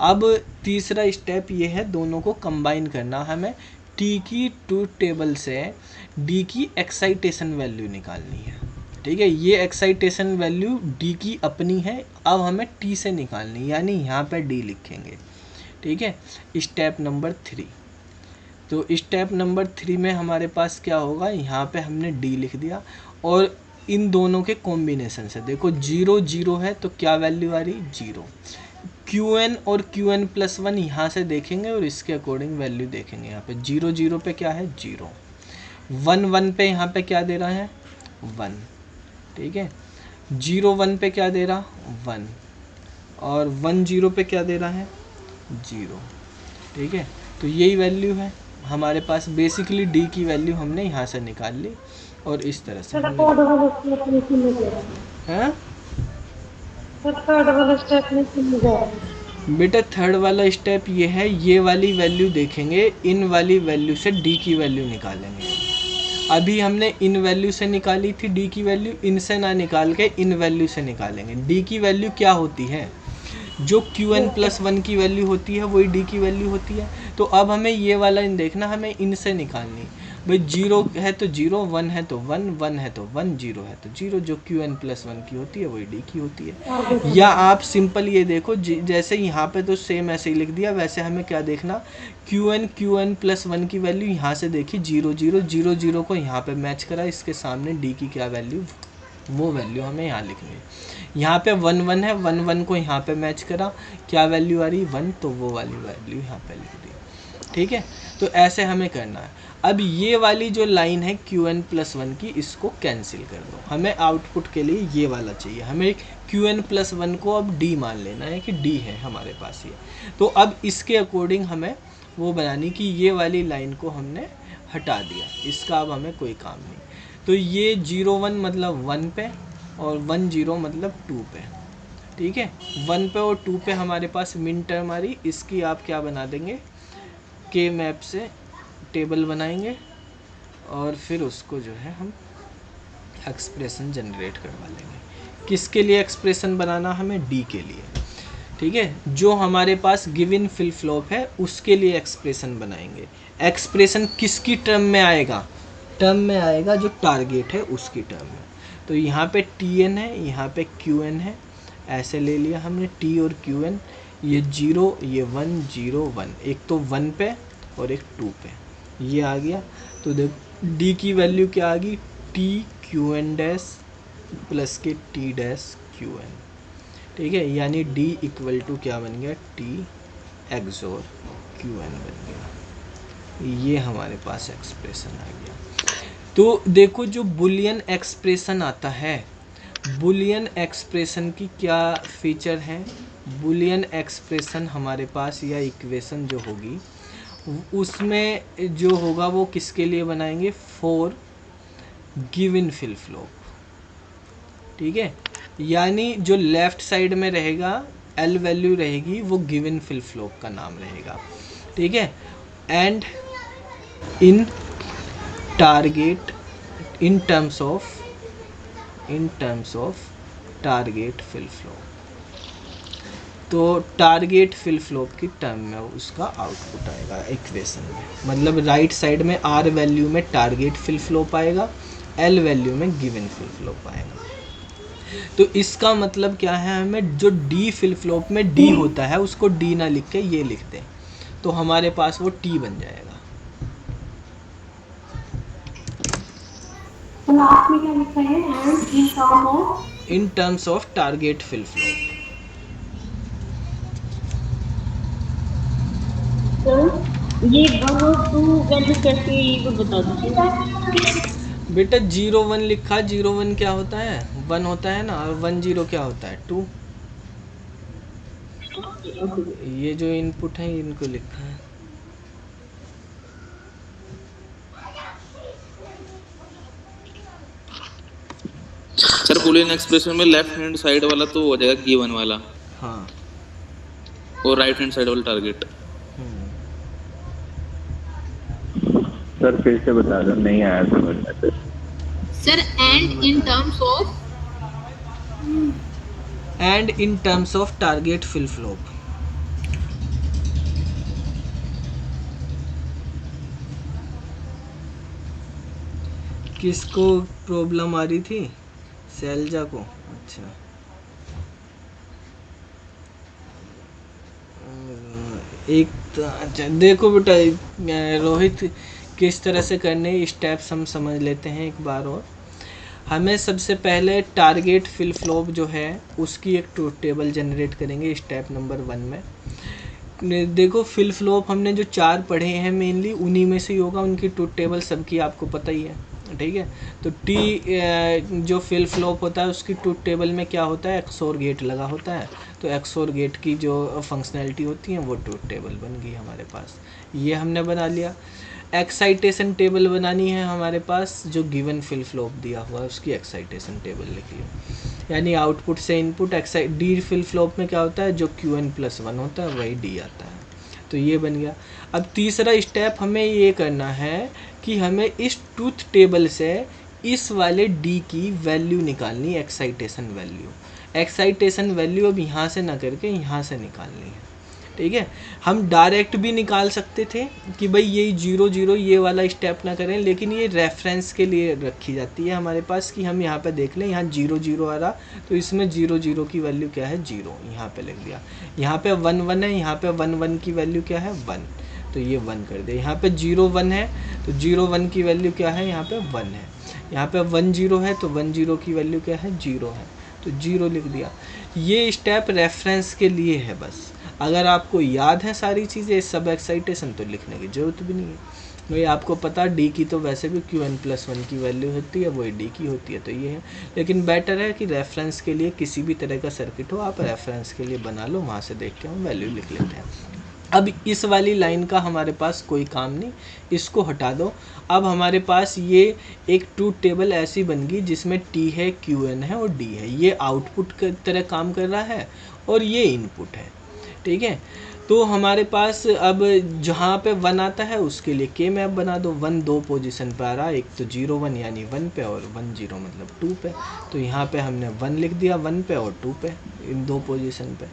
अब तीसरा स्टेप ये है, दोनों को कंबाइन करना। हमें टी की ट्रूथ टेबल से डी की एक्साइटेशन वैल्यू निकालनी है। ठीक है, ये एक्साइटेशन वैल्यू डी की अपनी है, अब हमें टी से निकालनी, यानी यहाँ पे डी लिखेंगे। ठीक है, स्टेप नंबर 3। तो स्टेप नंबर 3 में हमारे पास क्या होगा, यहाँ पे हमने डी लिख दिया, और इन दोनों के कॉम्बिनेशन से देखो 0 0 है तो क्या वैल्यू आ रही, 0। Qn और Qn+1 यहाँ से देखेंगे और इसके अकॉर्डिंग वैल्यू देखेंगे। यहाँ पे 0 0 पे क्या है, 0। 1 1 पे यहाँ पे क्या दे रहा है, 1। ठीक है, 0 1 पे क्या दे रहा, 1, और 1 0 पे क्या दे रहा है, 0। ठीक है, तो यही वैल्यू है हमारे पास। बेसिकली डी की वैल्यू हमने यहाँ से निकाल ली, और इस तरह से बेटा थर्ड वाला स्टेप ये है, ये वाली वैल्यू देखेंगे, इन वाली वैल्यू से डी की वैल्यू निकालेंगे। अभी हमने इन वैल्यू से निकाली थी डी की वैल्यू, इनसे ना निकाल के इन वैल्यू से निकालेंगे। डी की वैल्यू क्या होती है, जो Qn+1 की वैल्यू होती है वही डी की वैल्यू होती है। तो अब हमें ये वाला इन देखना, हमें इनसे निकालनी। भाई 0 है तो 0, 1 है तो 1, 1 है तो 1, 0 है तो 0, जो Qn+1 की होती है वही D की होती है। या आप सिंपल ये देखो, जैसे यहाँ पे तो सेम ऐसे ही लिख दिया, वैसे हमें क्या देखना, Qn+1 की वैल्यू यहाँ से देखी 0 0 0 0 को यहाँ पे मैच करा, इसके सामने D की क्या वैल्यू, वो वैल्यू हमें यहाँ लिखनी है। यहाँ पे 1 1 है, 1 1 को यहाँ पे मैच करा, क्या वैल्यू आ रही 1, तो वो वाली वैल्यू यहाँ पे लिख दी। ठीक है, तो ऐसे हमें करना है। अब ये वाली जो लाइन है Qn+1 की, इसको कैंसिल कर दो, हमें आउटपुट के लिए ये वाला चाहिए। हमें Qn+1 को अब D मान लेना है कि D है हमारे पास ये। तो अब इसके अकॉर्डिंग हमें वो बनानी कि ये वाली लाइन को हमने हटा दिया, इसका अब हमें कोई काम नहीं। तो ये 0 1 मतलब 1 पे और 1 0 मतलब 2 पे। ठीक है, 1 पे और 2 पे हमारे पास मिन टर्म आ रही, इसकी आप क्या बना देंगे, के मैप से टेबल बनाएंगे और फिर उसको जो है हम एक्सप्रेशन जनरेट करवा लेंगे। किसके लिए एक्सप्रेशन बनाना, हमें D के लिए। ठीक है, जो हमारे पास गिवन फ्लिप फ्लॉप है उसके लिए एक्सप्रेशन बनाएंगे। एक्सप्रेशन किसकी टर्म में आएगा, टर्म में आएगा जो टारगेट है उसकी टर्म में। तो यहाँ पे Tn है, यहाँ पे Qn है, ऐसे ले लिया हमने T और Qn, ये 0 ये 1 0 1, एक तो 1 पे और एक 2 पे, ये आ गया। तो देख D की वैल्यू क्या आ गई, T Qn डैश प्लस के T डैश Qn। ठीक है, यानी D इक्वल टू क्या बन गया, T XOR Qn बन गया। ये हमारे पास एक्सप्रेशन आ गया। तो देखो जो बुलियन एक्सप्रेशन आता है, बुलियन एक्सप्रेशन की क्या फीचर है, बुलियन एक्सप्रेशन हमारे पास या इक्वेशन जो होगी उसमें जो होगा वो किसके लिए बनाएंगे, फॉर गिवन फ्लिप फ्लॉप। ठीक है, यानी जो लेफ्ट साइड में रहेगा L वैल्यू रहेगी वो गिवन फ्लिप फ्लॉप का नाम रहेगा। ठीक है, and in target in terms of target flip flop, तो टारगेट फ्लिप फ्लॉप की टर्म में उसका आउटपुट आएगा इक्वेशन में। मतलब राइट साइड में R वैल्यू में टारगेट फ्लिप फ्लॉप आएगा, L वैल्यू में गिवन फ्लिप फ्लॉप आएगा। तो इसका मतलब क्या है, हमें जो D फ्लिप फ्लॉप में D होता है उसको D ना लिख के ये लिखते हैं, तो हमारे पास वो T बन जाएगा। तो लास्ट में क्या लिखा है, and in terms of target flip flop. तो ये 1 और 2 वैल्यू कैसे है ये भी बता दीजिए। बेटा 0 1 लिखा, 0 1 क्या होता है, 1 होता है ना, और 1 0 क्या होता है, 2। ये जो इनपुट है इनको लिखा है। सर बुलियन एक्सप्रेशन में लेफ्ट हैंड साइड वाला तो हो जाएगा गिवन वाला, हाँ, और राइट हैंड साइड वाला टारगेट। सर फिर से बता दो, नहीं आया समझ में sir. Sir, and in terms of and in terms of target flip flop. किसको प्रॉब्लम आ रही थी, शैलजा को, अच्छा। एक तो अच्छा देखो बेटा, रोहित किस तरह से करने स्टेप्स हम समझ लेते हैं एक बार और। हमें सबसे पहले टारगेट फ्लिप फ्लॉप जो है उसकी एक ट्रूथ टेबल जनरेट करेंगे स्टेप नंबर 1 में। देखो फ्लिप फ्लॉप हमने जो 4 पढ़े हैं मेनली उन्हीं में से ही होगा, उनकी ट्रूथ टेबल सबकी आपको पता ही है। ठीक है, तो T जो फ्लिप फ्लॉप होता है उसकी ट्रूथ टेबल में क्या होता है, XOR गेट लगा होता है, तो XOR गेट की जो फंक्शनैलिटी होती है वो ट्रूथ टेबल बन गई हमारे पास, ये हमने बना लिया। एक्साइटेशन टेबल बनानी है हमारे पास, जो गिवन फ्लिप फ्लॉप दिया हुआ है उसकी एक्साइटेशन टेबल लिख ली, यानी आउटपुट से इनपुट। D फ्लिप फ्लॉप में क्या होता है, जो Qn+1 होता है वही D आता है, तो ये बन गया। अब तीसरा स्टेप हमें ये करना है कि हमें इस ट्रूथ टेबल से इस वाले D की वैल्यू निकालनी, एक्साइटेशन वैल्यू। एक्साइटेशन वैल्यू अब यहाँ से ना करके यहाँ से निकालनी है। ठीक है। हम डायरेक्ट भी निकाल सकते थे कि भाई ये 0 0 ये वाला स्टेप ना करें, लेकिन ये रेफरेंस के लिए रखी जाती है हमारे पास कि हम यहाँ पे देख लें, यहाँ 0 0 आ रहा तो इसमें 0 0 की वैल्यू क्या है 0, यहाँ पे लिख दिया। यहाँ पे 1 1 है, यहाँ पे 1 1 की वैल्यू क्या है 1, तो ये 1 कर दे। यहाँ पे 0 1 है तो 0 1 की वैल्यू क्या है यहाँ पे 1 है। यहाँ पे 1 0 है तो 1 0 की वैल्यू क्या है 0 है, तो 0 लिख दिया। ये स्टेप रेफरेंस के लिए है बस। अगर आपको याद है सारी चीज़ें सब एक्साइटेशन तो लिखने की ज़रूरत भी नहीं है। वही आपको पता डी की तो वैसे भी Qn+1 की वैल्यू होती है, वही डी की होती है, तो ये है। लेकिन बेटर है कि रेफरेंस के लिए किसी भी तरह का सर्किट हो आप रेफरेंस के लिए बना लो, वहाँ से देख के हम वैल्यू लिख लेते हैं। अब इस वाली लाइन का हमारे पास कोई काम नहीं, इसको हटा दो। अब हमारे पास ये एक ट्रूथ टेबल ऐसी बन गई जिसमें T है, Qn है और D है। ये आउटपुट की तरह काम कर रहा है और ये इनपुट है, ठीक है। तो हमारे पास अब जहाँ पे 1 आता है उसके लिए K मैप बना दो। 1 2 पोजीशन पे आ रहा है, एक तो 0 1 यानी 1 पे और 1 0 मतलब 2 पे, तो यहाँ पे हमने 1 लिख दिया 1 पे और 2 पे, इन 2 पोजीशन पे।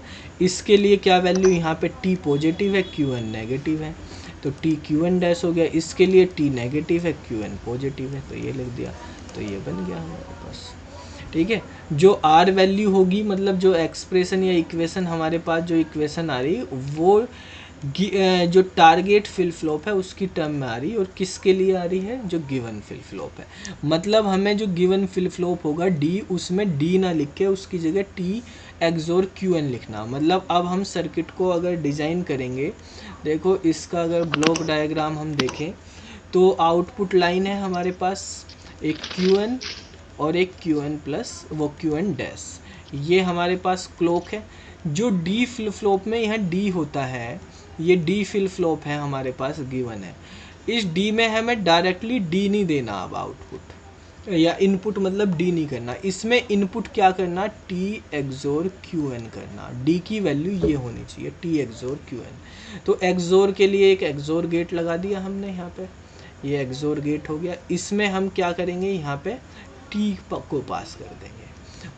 इसके लिए क्या वैल्यू, यहाँ पे T पॉजिटिव है, Qn नेगेटिव है, तो T Qn डैश हो गया। इसके लिए T नेगेटिव है, Qn पॉजिटिव है, तो ये लिख दिया, तो ये बन गया हमारे पास, ठीक है। जो आर वैल्यू होगी, मतलब जो एक्सप्रेशन या इक्वेशन हमारे पास जो इक्वेशन आ रही वो जो टारगेट फ्लिप फ्लॉप है उसकी टर्म में आ रही है, और किसके लिए आ रही है, जो गिवन फ्लिप फ्लॉप है। मतलब हमें जो गिवन फ्लिप फ्लॉप होगा डी, उसमें डी ना लिख के उसकी जगह टी एक्सोर Qn लिखना। मतलब अब हम सर्किट को अगर डिज़ाइन करेंगे, देखो इसका अगर ब्लॉक डायग्राम हम देखें तो आउटपुट लाइन है हमारे पास एक Qn और एक Qn प्लस वो Qn डैश, ये हमारे पास क्लॉक है। जो डी फ्लिप फ्लॉप में यहाँ डी होता है, ये डी फ्लिप फ्लॉप है हमारे पास गिवन है। इस डी में हमें डायरेक्टली डी नहीं देना, अब आउटपुट या इनपुट मतलब डी नहीं करना, इसमें इनपुट क्या करना, टी एक्सोर Qn करना। डी की वैल्यू ये होनी चाहिए टी एक्सोर Qn। तो एक्सोर के लिए एक एक्सोर गेट लगा दिया हमने यहाँ पे, ये एक्सोर गेट हो गया। इसमें हम क्या करेंगे, यहाँ पे टी को पास कर देंगे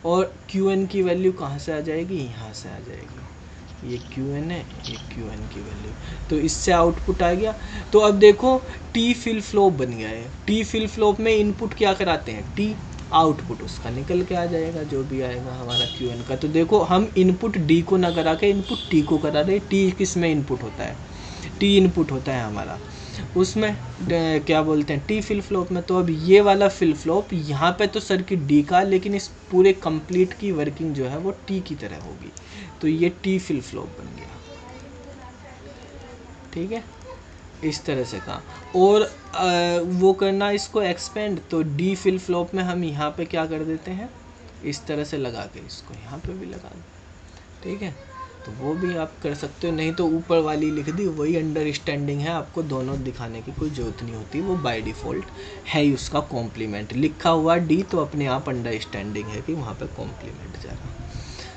और Qn की वैल्यू कहाँ से आ जाएगी, यहाँ से आ जाएगी। ये Qn है, ये Qn की वैल्यू, तो इससे आउटपुट आ गया। तो अब देखो टी फ्लिप फ्लॉप बन गया है। टी फ्लिप फ्लॉप में इनपुट क्या कराते हैं टी, आउटपुट उसका निकल के आ जाएगा जो भी आएगा हमारा Qn का। तो देखो हम इनपुट डी को ना करा के इनपुट टी को करा रहे। टी किस में इनपुट होता है, टी इनपुट होता है हमारा उसमें क्या बोलते हैं टी फ्लिप फ्लॉप में। तो अब ये वाला फ्लिप फ्लॉप यहाँ पे तो सर्किट डी का, लेकिन इस पूरे कंप्लीट की वर्किंग जो है वो टी की तरह होगी, तो ये टी फ्लिप फ्लॉप बन गया, ठीक है। इस तरह से काम और वो करना इसको एक्सपेंड, तो डी फ्लिप फ्लॉप में हम यहाँ पे क्या कर देते हैं, इस तरह से लगा के इसको यहाँ पे भी लगा दें, ठीक है। तो वो भी आप कर सकते हो, नहीं तो ऊपर वाली लिख दी वही अंडरस्टैंडिंग है, आपको दोनों दिखाने की कोई ज़रूरत नहीं होती, वो बाय डिफ़ॉल्ट है ही उसका कॉम्प्लीमेंट लिखा हुआ डी, तो अपने आप अंडरस्टैंडिंग है कि वहाँ पे कॉम्प्लीमेंट जा रहा है।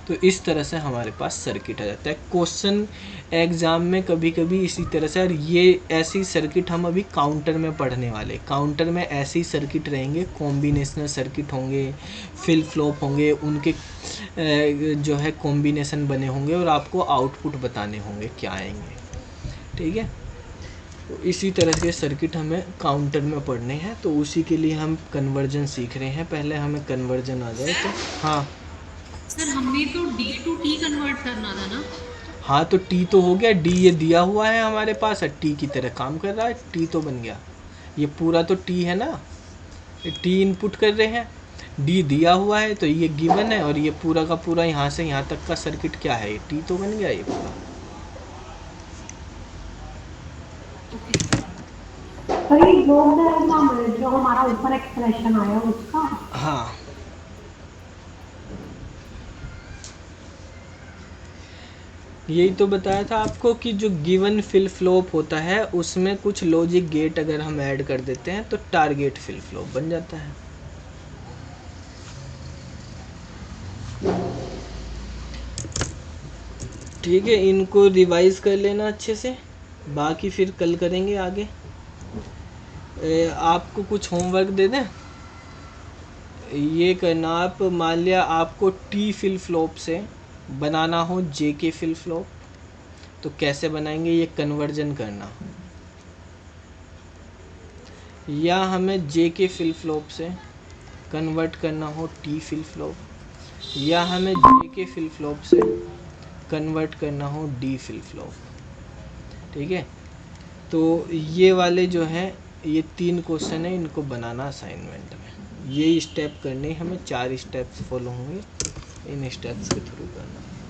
तो इस तरह से हमारे पास सर्किट आ जाता है। क्वेश्चन एग्ज़ाम में कभी कभी इसी तरह से, और ये ऐसी सर्किट हम अभी काउंटर में पढ़ने वाले, काउंटर में ऐसी सर्किट रहेंगे, कॉम्बिनेशनल सर्किट होंगे, फ्लिप फ्लॉप होंगे, उनके जो है कॉम्बिनेशन बने होंगे और आपको आउटपुट बताने होंगे क्या आएंगे, ठीक है। तो इसी तरह के सर्किट हमें काउंटर में पढ़ने हैं, तो उसी के लिए हम कन्वर्जन सीख रहे हैं। पहले हमें कन्वर्जन आ जाए तो, हाँ सर हमें तो डी टू टी कन्वर्ट करना था ना। हाँ तो टी तो हो गया, डी ये दिया हुआ है हमारे पास, टी की तरह काम कर रहा है, टी तो बन गया। ये पूरा तो टी है ना, टी इनपुट कर रहे हैं, डी दिया हुआ है तो ये गिवन है, और ये पूरा का पूरा यहाँ से यहाँ तक का सर्किट क्या है, ये टी तो बन गया ये पूरा। तो ये ब्लॉक डायग्राम है जो हमारा ऊपर एक्सप्रेशन आया उसका, हाँ यही तो बताया था आपको कि जो गिवन फ्लिप फ्लॉप होता है उसमें कुछ लॉजिक गेट अगर हम ऐड कर देते हैं तो टारगेट फ्लिप फ्लॉप बन जाता है। ठीक है, इनको रिवाइज कर लेना अच्छे से, बाकी फिर कल करेंगे आगे। आपको कुछ होमवर्क दे दें, ये करना आप, मान लिया आपको टी फ्लिप फ्लॉप से बनाना हो जे के फ्लिप फ्लॉप, तो कैसे बनाएंगे, ये कन्वर्जन करना, या हमें जे के फ्लिप फ्लॉप से कन्वर्ट करना हो टी फ्लिप फ्लॉप, या हमें जे के फ्लिप फ्लॉप से कन्वर्ट करना हो डी फ्लिप फ्लॉप। ठीक है, तो ये वाले जो हैं ये 3 क्वेश्चन है, इनको बनाना असाइनमेंट में। ये स्टेप करने हमें 4 स्टेप्स फॉलो होंगे, इन स्टेप्स के थ्रू करना।